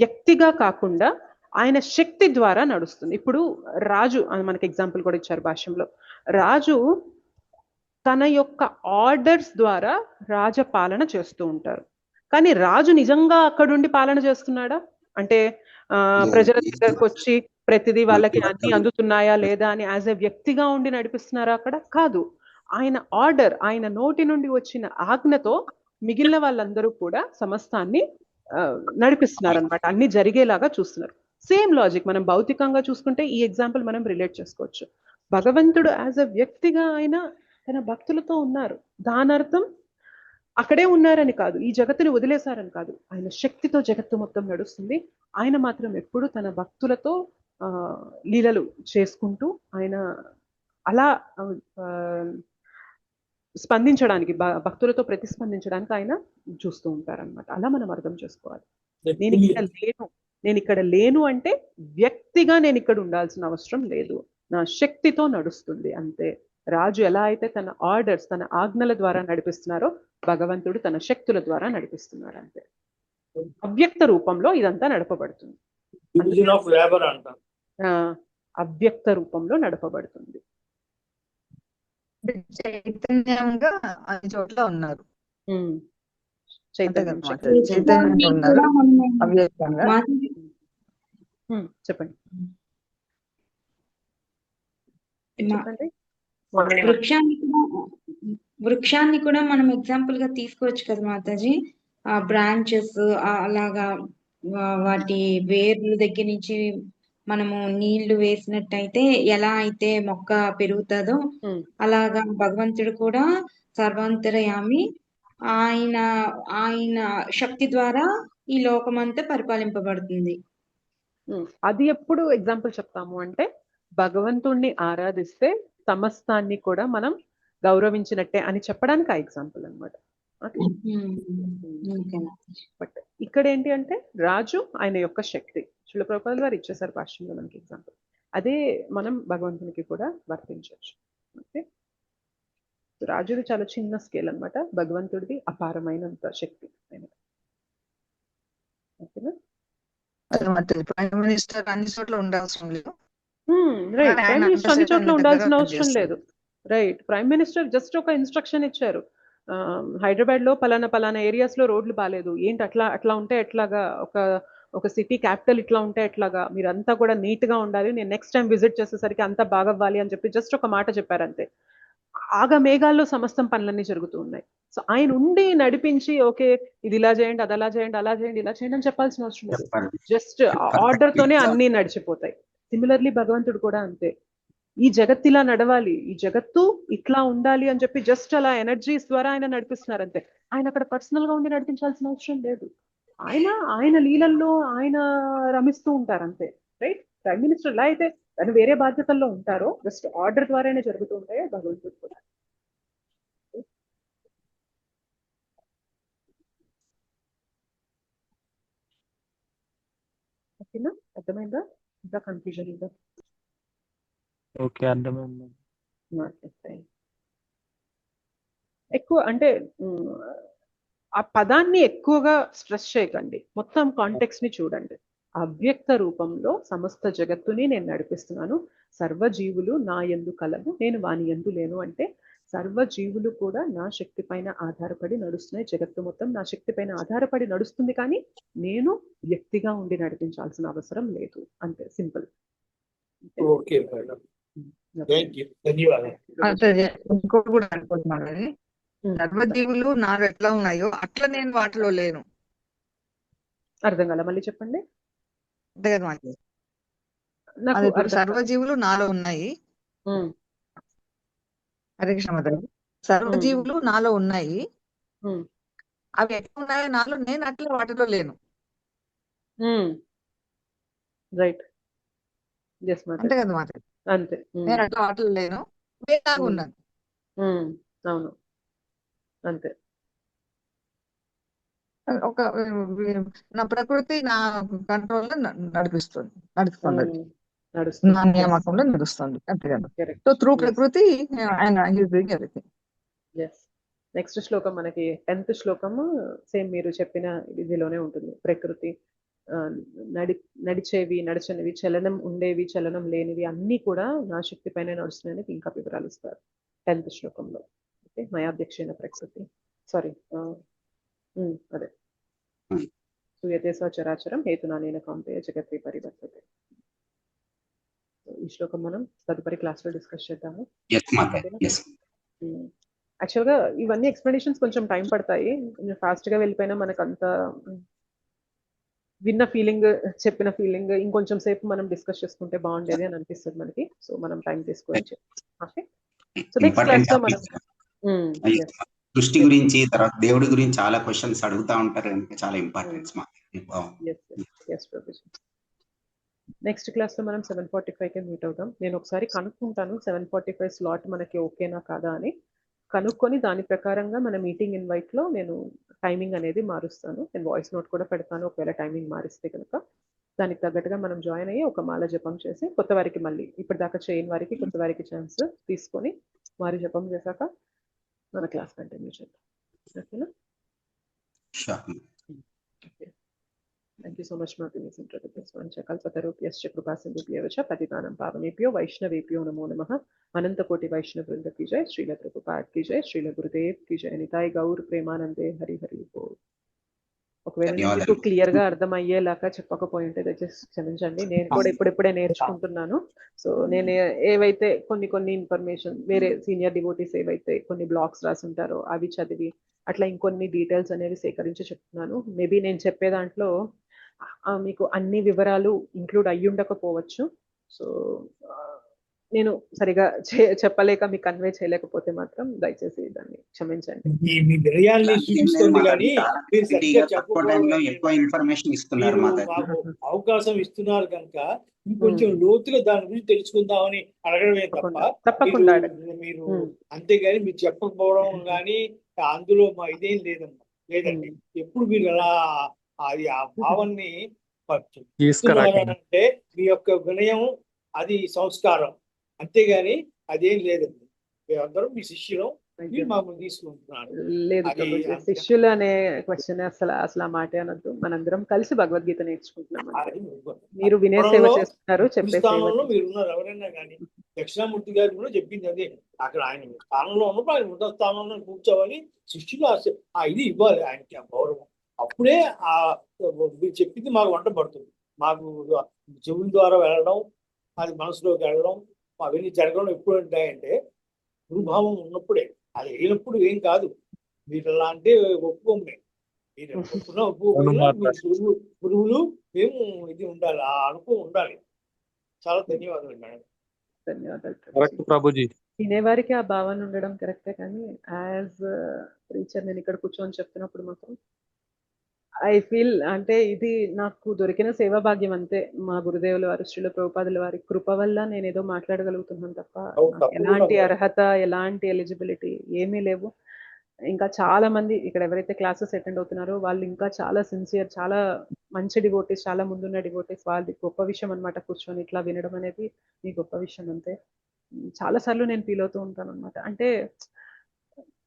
వ్యక్తిగా కాకుండా ఆయన శక్తి ద్వారా నడుస్తుంది. ఇప్పుడు రాజు మనకి ఎగ్జాంపుల్ కూడా ఇచ్చారు భాష్యంలో. రాజు తన యొక్క ఆర్డర్స్ ద్వారా రాజపాలన చేస్తూ ఉంటారు. కానీ రాజు నిజంగా అక్కడుండి పాలన చేస్తున్నాడా అంటే ప్రజల దగ్గరకు వచ్చి ప్రతిదీ వాళ్ళకి అన్ని అందుతున్నాయా లేదా అని యాజ్ ఎ వ్యక్తిగా ఉండి నడిపిస్తున్నారా? అక్కడ కాదు. ఆయన ఆర్డర్, ఆయన నోటి నుండి వచ్చిన ఆజ్ఞతో మిగిలిన వాళ్ళందరూ కూడా సమస్తాన్ని నడిపిస్తున్నారు అనమాట. అన్ని జరిగేలాగా చూస్తున్నారు. సేమ్ లాజిక్ మనం భౌతికంగా చూసుకుంటే ఈ ఎగ్జాంపుల్ మనం రిలేట్ చేసుకోవచ్చు. భగవంతుడు యాజ్ ఎ వ్యక్తిగా ఆయన తన భక్తులతో ఉన్నారు. దాని అర్థం అక్కడే ఉన్నారని కాదు, ఈ జగత్తుని వదిలేశారని కాదు. ఆయన శక్తితో జగత్తు మొత్తం నడుస్తుంది. ఆయన మాత్రం ఎప్పుడు తన భక్తులతో లీలలు చేసుకుంటూ ఆయన అలా స్పందించడానికి, భక్తులతో ప్రతిస్పందించడానికి ఆయన చూస్తూ ఉంటారనమాట. అలా మనం అర్థం చేసుకోవాలి. నేను ఇక్కడ లేను అంటే వ్యక్తిగా నేను ఇక్కడ ఉండాల్సిన అవసరం లేదు, నా శక్తితో నడుస్తుంది అంతే. రాజు ఎలా అయితే తన ఆర్డర్స్, తన ఆజ్ఞల ద్వారా నడిపిస్తున్నారో భగవంతుడు తన శక్తుల ద్వారా నడిపిస్తున్నారు అంతే. అవ్యక్త రూపంలో ఇదంతా నడపబడుతుంది. అవ్యక్త రూపంలో నడపబడుతుంది. చైతన్యంగా అన్ని చోట్ల ఉన్నారు. చైతన్యం ఉన్నారు అవ్యక్తంగా. చెప్పండి. వృక్షాన్ని కూడా మనం ఎగ్జాంపుల్ గా తీసుకోవచ్చు కదా మాతాజీ. ఆ బ్రాంచెస్ అలాగా వాటి వేర్ల దగ్గర నుంచి మనము నీళ్లు వేసినట్టయితే ఎలా అయితే మొక్క పెరుగుతుందో అలాగా భగవంతుడు కూడా సర్వాంతరయామి, ఆయన శక్తి ద్వారా ఈ లోకమంతా పరిపాలింపబడుతుంది. అది ఎప్పుడు ఎగ్జాంపుల్ చెప్తాము అంటే, భగవంతుణ్ణి ఆరాధిస్తే సమస్తాన్ని కూడా మనం గౌరవించినట్టే అని చెప్పడానికి ఆ ఎగ్జాంపుల్ అనమాట. బట్ ఇక్కడ ఏంటి అంటే రాజు ఆయన యొక్క శక్తి. శ్రీల ప్రభుపాదుల వారు ఇచ్చేసారు భాష్యంలో మనకి ఎగ్జాంపుల్. అదే మనం భగవంతునికి కూడా వర్తించవచ్చు. ఓకే, రాజుది చాలా చిన్న స్కేల్ అనమాట, భగవంతుడిది అపారమైనంత శక్తి. ఓకేనా? ప్రైమ్ మినిస్టర్ అన్ని చోట్ల ఉండాల్సిన లేదు. రైట్, ప్రైమ్ మినిస్టర్ అన్ని చోట్ల ఉండాల్సిన అవసరం లేదు. రైట్, ప్రైమ్ మినిస్టర్ జస్ట్ ఒక ఇన్స్ట్రక్షన్ ఇచ్చారు. హైదరాబాద్ లో పలానా ఏరియాస్ లో రోడ్లు బాగాలేదు, ఏంటి అట్లా ఉంటే ఎట్లాగా, ఒక ఒక సిటీ క్యాపిటల్ ఇట్లా ఉంటే ఎట్లాగా, మీరంతా కూడా నీట్ గా ఉండాలి, నేను నెక్స్ట్ టైం విజిట్ చేసేసరికి అంతా బాగవ్వాలి అని చెప్పి జస్ట్ ఒక మాట చెప్పారంతే. ఆగ మేఘాల్లో సమస్తం పనులన్నీ జరుగుతూ ఉన్నాయి. సో ఆయన ఉండి నడిపించి ఓకే ఇది ఇలా చేయండి, అది అలా చేయండి, అలా చేయండి, ఇలా చేయండి అని చెప్పాల్సిన అవసరం లేదు. జస్ట్ ఆర్డర్ తోనే అన్ని నడిచిపోతాయి. సిమిలర్లీ భగవంతుడు కూడా అంతే. ఈ జగత్తు ఇలా నడవాలి, ఈ జగత్తు ఇట్లా ఉండాలి అని చెప్పి జస్ట్ అలా ఎనర్జీస్ ద్వారా ఆయన నడిపిస్తున్నారు అంతే. ఆయన అక్కడ పర్సనల్ గా ఉండి నడిపించాల్సిన అవసరం లేదు. ఆయన లీలల్లో ఆయన రమిస్తూ ఉంటారు అంతే. రైట్? ప్రైమ్ మినిస్టర్ ఎలా అయితే తను వేరే బాధ్యతల్లో ఉంటారో జస్ట్ ఆర్డర్ ద్వారానే జరుగుతూ ఉంటాయి భగవంతుడు కూడా. ఓకేనా? అర్థమైందా? ఇంకా కన్ఫ్యూజన్ ఉందా? ఓకే, అర్థమైంది. ఎక్కువ అంటే ఆ పదాన్ని ఎక్కువగా స్ట్రెస్ చేయకండి, మొత్తం కాంటెక్స్ట్ ని చూడండి. అవ్యక్త రూపంలో సమస్త జగత్తుని నేను నడిపిస్తున్నాను, సర్వజీవులు నా యందు కలవు, నేను వాని యందు లేను అంటే సర్వజీవులు కూడా నా శక్తి పైన ఆధారపడి నడుస్తున్నాయి. జగత్తు మొత్తం నా శక్తి పైన ఆధారపడి నడుస్తుంది, కానీ నేను వ్యక్తిగా ఉండి నడిపించాల్సిన అవసరం లేదు. అంతే, సింపుల్. ఓకే మేడం, థాంక్యూ, ధన్యవాదాలు. ఇంకోటి కూడా అనుకుంటున్నాను, అది సర్వజీవులు నాలో ఎట్లా ఉన్నాయో అట్లా నేను వాటిలో లేను. అర్థం కాల, మళ్ళీ చెప్పండి. అంతే కదా మాకు అది ఇప్పుడు సర్వజీవులు నాలో ఉన్నాయి. హరే కృష్ణ మాతాజీ, సర్వజీవులు నాలో ఉన్నాయి, అవి ఎట్లా ఉన్నాయో నాలో నేను అట్లా వాటిలో లేను. రైట్, అంతే కదా మాతాజీ, అంతే. నేను అట్లా వాటిలో లేను, వేలాగా ఉన్నాను. అవును, అంతే. ఒక నా ప్రకృతి నా కంట్రోల్ లో నడుస్తుంది, నా నియామకంలో నడుస్తుంది. అంతే కదా. సో త్రూ ప్రకృతి ఎవ్రీథింగ్. నెక్స్ట్ శ్లోకం మనకి 10th శ్లోకము సేమ్ మీరు చెప్పిన ఇదిలోనే ఉంటుంది. ప్రకృతి, నడిచేవి, నడచనివి, చలనం ఉండేవి, చలనం లేనివి అన్ని కూడా నా శక్తి పైన నడుస్తున్నాయని ఇంకా వివరాలు ఇస్తారు 10th శ్లోకంలో. ఓకే, మయాధ్యక్షేణ ప్రకృతి, సారీ అదే సూయతే సచరాచరం హేతునానేన కౌంతేయ జగత్తే పరివర్తతే. ఈ శ్లోకం మనం తదుపరి క్లాస్ లో డిస్కస్ చేద్దాము. యాక్చువల్గా ఇవన్నీ ఎక్స్ప్లెనేషన్స్ కొంచెం టైం పడతాయి, కొంచెం ఫాస్ట్ గా వెళ్ళిపోయినా మనకు అంత విన్న ఫీలింగ్, చెప్పిన ఫీలింగ్ ఇంకొంచెం సేపు మనం డిస్కస్ చేసుకుంటే బాగుండేది అని అనిపిస్తుంది మనకి. సో మనం టైం తీసుకొని ఓకే. సో నెక్స్ట్ క్లాస్ లో మనం సృష్టి గురించి, తర్వాత దేవుడి గురించి చాలా క్వశ్చన్స్ అడుగుతా ఉంటారు, చాలా ఇంపార్టెంట్. నెక్స్ట్ క్లాస్ లో మనం 7:45కి మీట్ అవుతాం. నేను ఒకసారి కనుక్కుంటాను 7:45 స్లాట్ మనకి ఓకేనా కాదా అని. కనుక్కొని దాని ప్రకారంగా మన మీటింగ్ ఇన్వైట్ లో నేను టైమింగ్ అనేది మారుస్తాను. నేను వాయిస్ నోట్ కూడా పెడతాను, ఒకవేళ టైమింగ్ మారిస్తే కనుక దానికి తగ్గట్టుగా మనం జాయిన్ అయ్యి ఒక మాల జపం చేసి కొత్త వారికి, మళ్ళీ ఇప్పటిదాకా చేయని వారికి కొత్త వారికి ఛాన్స్ తీసుకొని వారి జపం చేశాక మన క్లాస్ కంటిన్యూ చేద్దాం. ఓకేనా? థ్యాంక్ యూ సో మచ్ మాకు కల్పతరుభ్యశ్చ కృపాసింధుభ్యశ్చ పతితానం పావనేభ్యో వైష్ణవేభ్యో నమో నమః. అనంత కోటి వైష్ణవ వృంద की जय, श्रील प्रभुपाद की जय, श्रील गुरुदेव की जय, निताय गौर प्रेमानंदे हरि हरि बोल. ఒకవేళ మీకు క్లియర్ గా అర్థమయ్యేలాగా చెప్పకపోయి ఉంటే దయచేసి క్షమించండి. నేను కూడా ఇప్పుడిప్పుడే నేర్చుకుంటున్నాను. సో నేను ఏవైతే కొన్ని ఇన్ఫర్మేషన్ వేరే సీనియర్ డివోటీస్ ఏవైతే కొన్ని బ్లాగ్స్ రాసుంటారో అవి చదివి అట్లా ఇంకొన్ని డీటెయిల్స్ అనేవి సేకరించి చెప్తున్నాను. మేబీ నేను చెప్పే దాంట్లో మీకు అన్ని వివరాలు ఇంక్లూడ్ అయ్యి ఉండకపోవచ్చు. సో నేను సరిగా చెప్పలేక మీకు కన్వే చేయలేకపోతే మాత్రం దయచేసి దాన్ని క్షమించండి. మీ బిర్యానీ చూపిస్తుంది కానీ మీరు సరిగ్గా ఎక్కువ ఇన్ఫర్మేషన్ ఇస్తున్నారు, అవకాశం ఇస్తున్నారు కనుక ఇంకొంచెం లోతుగా దాని గురించి తెలుసుకుందామని అడగడమే తప్పకుండా మీరు, అంతేగాని మీరు చెప్పకపోవడం కానీ అందులో మా ఇదేం లేదండి. ఎప్పుడు మీరు అలా అది ఆ భావాన్ని అంటే మీ యొక్క వినయం అది సంస్కారం, అంతేగాని అదేం లేదండి. మేమందరం మీ శిష్యులం, మీరు మామూలు తీసుకుంటున్నారు. లేదు శిష్యులు అనే క్వశ్చన్ అసలు ఆ మాట అనొద్దు. మనందరం కలిసి భగవద్గీత నేర్చుకుంటున్నాం. మీరు వినే సేవ చేస్తున్నారు, చెప్పే స్థానంలో మీరు ఉన్నారు. ఎవరైనా కానీ దక్షిణామూర్తి గారు కూడా చెప్పింది అదే. అక్కడ ఆయన స్థానంలో ఉన్నప్పుడు ఆయన ఉన్న స్థానంలో కూర్చోవాలి, శిష్యులు ఇది ఇవ్వాలి ఆయనకి ఆ గౌరవం. అప్పుడే ఆ మీరు చెప్పింది మాకు వంట పడుతుంది. మాకు చెవుల ద్వారా వెళ్ళడం, అది మనసులోకి వెళ్ళడం, అవన్నీ జరగడం ఎప్పుడు ఉంటాయంటే గురుభావం ఉన్నప్పుడే. అది లేనప్పుడు ఏం కాదు. మీరు ఎలా అంటే ఒప్పుకోమే, మీరు ఒప్పుకున్నా ఒప్పుకోకపోయినా మీరు గురువులు మేము ఇది ఉండాలి, ఆ అనుభవం ఉండాలి. చాలా ధన్యవాదాలు మేడం. ధన్యవాదాలు ప్రభుజీ. వినేవారికి ఆ భావన ఉండడం కరెక్టే, కానీ యాజ్ టీచర్ నేను ఇక్కడ కూర్చొని చెప్తున్నప్పుడు మాత్రం ఐ ఫీల్ అంటే ఇది నాకు దొరికిన సేవా భాగ్యం అంతే. మా గురుదేవుల వారు శ్రీల ప్రభుపాదుల వారి కృప వల్ల నేను ఏదో మాట్లాడగలుగుతున్నాను తప్ప ఎలాంటి అర్హత, ఎలాంటి ఎలిజిబిలిటీ ఏమీ లేవు. ఇంకా చాలా మంది ఇక్కడ ఎవరైతే క్లాసెస్ అటెండ్ అవుతున్నారో వాళ్ళు ఇంకా చాలా సిన్సియర్, చాలా మంచి డివోటీస్, చాలా ముందున్న డివోటీస్. వాళ్ళది గొప్ప విషయం అనమాట. కూర్చొని ఇట్లా వినడం అనేది మీ గొప్ప విషయం అంతే. చాలా సార్లు నేను ఫీల్ అవుతూ ఉంటాను అనమాట. అంటే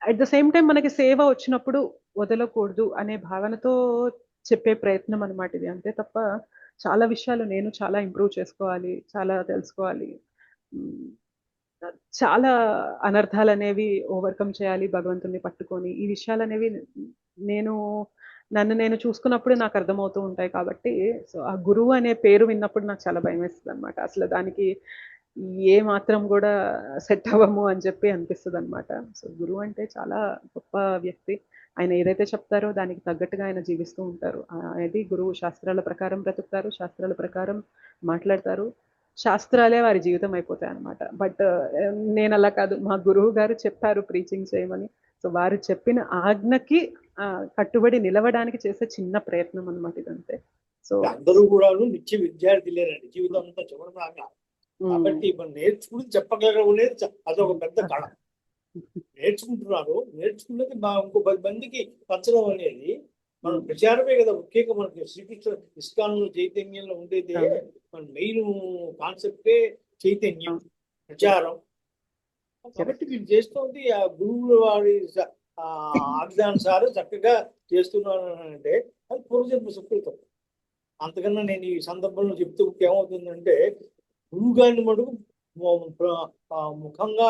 అట్ ద సేమ్ టైం మనకి సేవ వచ్చినప్పుడు వదలకూడదు అనే భావనతో చెప్పే ప్రయత్నం అనమాట ఇది. అంతే తప్ప చాలా విషయాలు నేను చాలా ఇంప్రూవ్ చేసుకోవాలి, చాలా తెలుసుకోవాలి, చాలా అనర్థాలు అనేవి ఓవర్కమ్ చేయాలి భగవంతుని పట్టుకొని. ఈ విషయాలు అనేవి నన్ను నేను చూసుకున్నప్పుడు నాకు అర్థమవుతూ ఉంటాయి. కాబట్టి సో ఆ గురువు అనే పేరు విన్నప్పుడు నాకు చాలా భయం వేస్తుంది అనమాట. అసలు దానికి ఏ మాత్రం కూడా సెట్ అవ్వము అని చెప్పి అనిపిస్తుంది అనమాట. సో గురువు అంటే చాలా గొప్ప వ్యక్తి. ఆయన ఏదైతే చెప్తారో దానికి తగ్గట్టుగా ఆయన జీవిస్తూ ఉంటారు. అనేది గురువు. శాస్త్రాల ప్రకారం బ్రతుకుతారు, శాస్త్రాల ప్రకారం మాట్లాడతారు, శాస్త్రాలే వారి జీవితం అయిపోతాయి అనమాట. బట్ నేను అలా కాదు. మా గురువు గారు చెప్పారు ప్రీచింగ్ చేయమని. సో వారు చెప్పిన ఆజ్ఞకి కట్టుబడి నిలవడానికి చేసే చిన్న ప్రయత్నం అనమాట ఇదంతే. సో అందరూ కూడా నిత్య విద్యార్థులేనండి జీవితం అంతా చివరిదాకా. కాబట్టి మనం నేర్చుకుని చెప్పగలగలేదు అదొక పెద్ద కళ. నేర్చుకున్నది ఇంకో 10 మందికి పంచడం అనేది మనం ప్రచారమే కదా. ముఖ్యంగా మనకి శ్రీకృష్ణ ఇస్కాన్ చైతన్యంలో ఉండేది మన మెయిన్ కాన్సెప్టే చైతన్యం, ప్రచారం. కాబట్టి మీరు చేస్తుంది ఆ గురువుల వారి ఆజ్ఞానుసారం చక్కగా చేస్తున్నాను అంటే అది పూర్వజన్మ సుకృతం. అంతకన్నా నేను ఈ సందర్భంలో చెప్తూ ఏమవుతుందంటే గురువు గారిని మటుకు ముఖంగా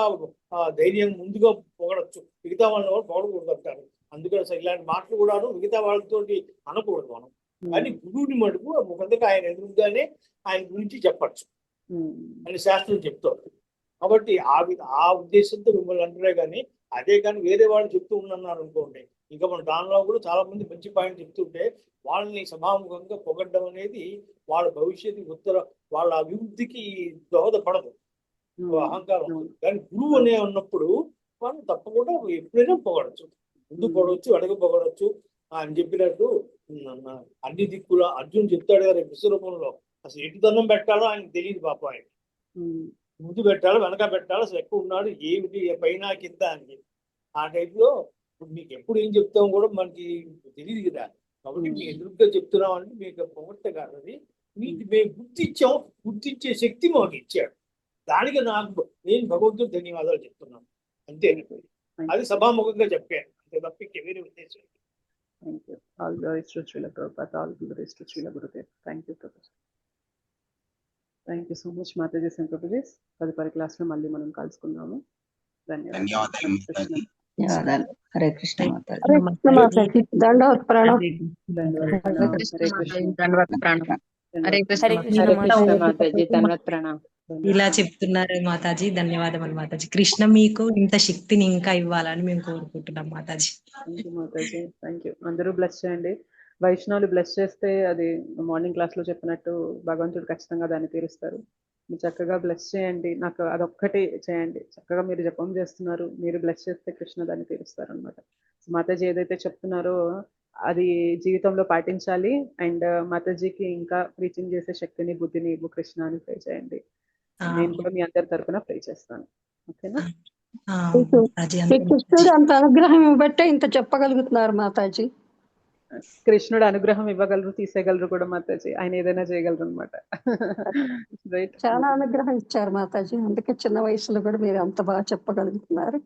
ధైర్యం ముందుగా పొగడచ్చు, మిగతా వాళ్ళని కూడా పొగడకూడదు అంటారు. అందుకని అసలు ఇలాంటి మాటలు కూడా మిగతా వాళ్ళతో అనకూడదు మనం. కానీ గురువుని మటుకు ముఖంగా ఆయన ఎదురుగానే ఆయన గురించి చెప్పచ్చు అని శాస్త్రం చెప్తారు. కాబట్టి ఆ ఉద్దేశంతో మిమ్మల్ని అంటారే కానీ అదే కానీ వేరే వాళ్ళు చెప్తూ ఉన్నారు అనుకోండి, ఇంకా మన దానిలో కూడా చాలా మంది మంచి పాయింట్ చెప్తుంటే వాళ్ళని సభాముఖంగా పొగడ్డం అనేది వాళ్ళ భవిష్యత్తు వాళ్ళ అభివృద్ధికి దోహదపడదు, అహంకారం. కానీ గురువు అనే ఉన్నప్పుడు వాళ్ళు తప్పకుండా ఎప్పుడైనా పొగడచ్చు, ముందు పొగడవచ్చు, వెనక పొగడవచ్చు. అని చెప్పినట్టు అన్ని దిక్కుల అర్జున్ చెప్తాడు కదా విశ్వరూపంలో, అసలు ఎటు దండం పెట్టాలో ఆయనకు తెలియదు పాప. ఆయన ముందు పెట్టాలో వెనక పెట్టాలో అసలు ఎక్కువ ఉన్నాడు ఏమిటి పైన కింద అని. ఆ టైప్లో మీకు ఎప్పుడు ఏం చెప్తాం కూడా మనకి తెలియదు కదా. కాబట్టి మీకు ఎదురుగా చెప్తున్నాం అంటే మీకు పొగట్ట కాదు, అది మీకు మేము గుర్తించాం, గుర్తించే శక్తి మాకు ఇచ్చాడు. దానికి నేను భగవంతుడు ధన్యవాదాలు చెప్తున్నాను అంతే. అది సభాముఖంగా చెప్పాను అంతే తప్ప వేరే ఉద్దేశం. Thank you. All glories to Srila Prabhupada, all glories to Srila Gurudev. Thank you, Prabhupada. Thank you so much, Mataji and Prabhuji. తదుపరి క్లాస్ లో మళ్ళీ మనం కలుసుకుందాము. ధన్యవాదాలు. హరే కృష్ణ మాతాజీ. దండవత్ ప్రణామం. ఇలా చెప్తున్నారు మాతాజీ. ధన్యవాదములు మాతాజీ. కృష్ణ మీకు ఇంత శక్తిని ఇంకా ఇవ్వాలని మేము కోరుకుంటున్నాం మాతాజీ. Thank you. అందరూ బ్లెస్ చేయండి. వైష్ణవులు బ్లెస్ చేస్తే అది మార్నింగ్ క్లాస్ లో చెప్పినట్టు భగవంతుడు ఖచ్చితంగా దాన్ని తీరుస్తారు. మీరు చక్కగా బ్లెస్ చేయండి. నాకు అదొక్కటి చేయండి. చక్కగా మీరు జపం చేస్తున్నారు, మీరు బ్లెస్ చేస్తే కృష్ణ దాన్ని తీరుస్తారు అనమాట. మాతాజీ ఏదైతే చెప్తున్నారో అది జీవితంలో పాటించాలి. అండ్ మాతాజీకి ఇంకా ప్రీచింగ్ చేసే శక్తిని, బుద్ధిని ఇవ్వు కృష్ణ అని ప్రే చేయండి. నేను కూడా మీ అందరి తరఫున ప్రే చేస్తాను. ఓకేనా? కృష్ణుడు అంత అనుగ్రహం బట్టే ఇంత చెప్పగలుగుతున్నారు మాతాజీ. కృష్ణుడు అనుగ్రహం ఇవ్వగలరు, తీసేయగలరు కూడా మాతాజీ. ఆయన ఏదైనా చేయగలరు అనమాట. చాలా అనుగ్రహం ఇచ్చారు మాతాజీ. అందుకే చిన్న వయసులో కూడా మీరు అంత బాగా చెప్పగలుగుతున్నారు.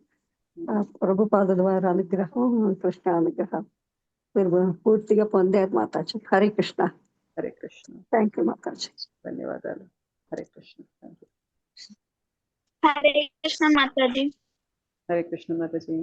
ప్రభుపాదుల వారి అనుగ్రహం, కృష్ణ అనుగ్రహం మీరు పూర్తిగా పొందారు మాతాజీ. హరే కృష్ణ. హరే కృష్ణ. Thank you Mataji. ధన్యవాదాలు. హరే కృష్ణ. Thank you. హరే కృష్ణ మాతాజీ. హరే కృష్ణ మాతాజీ.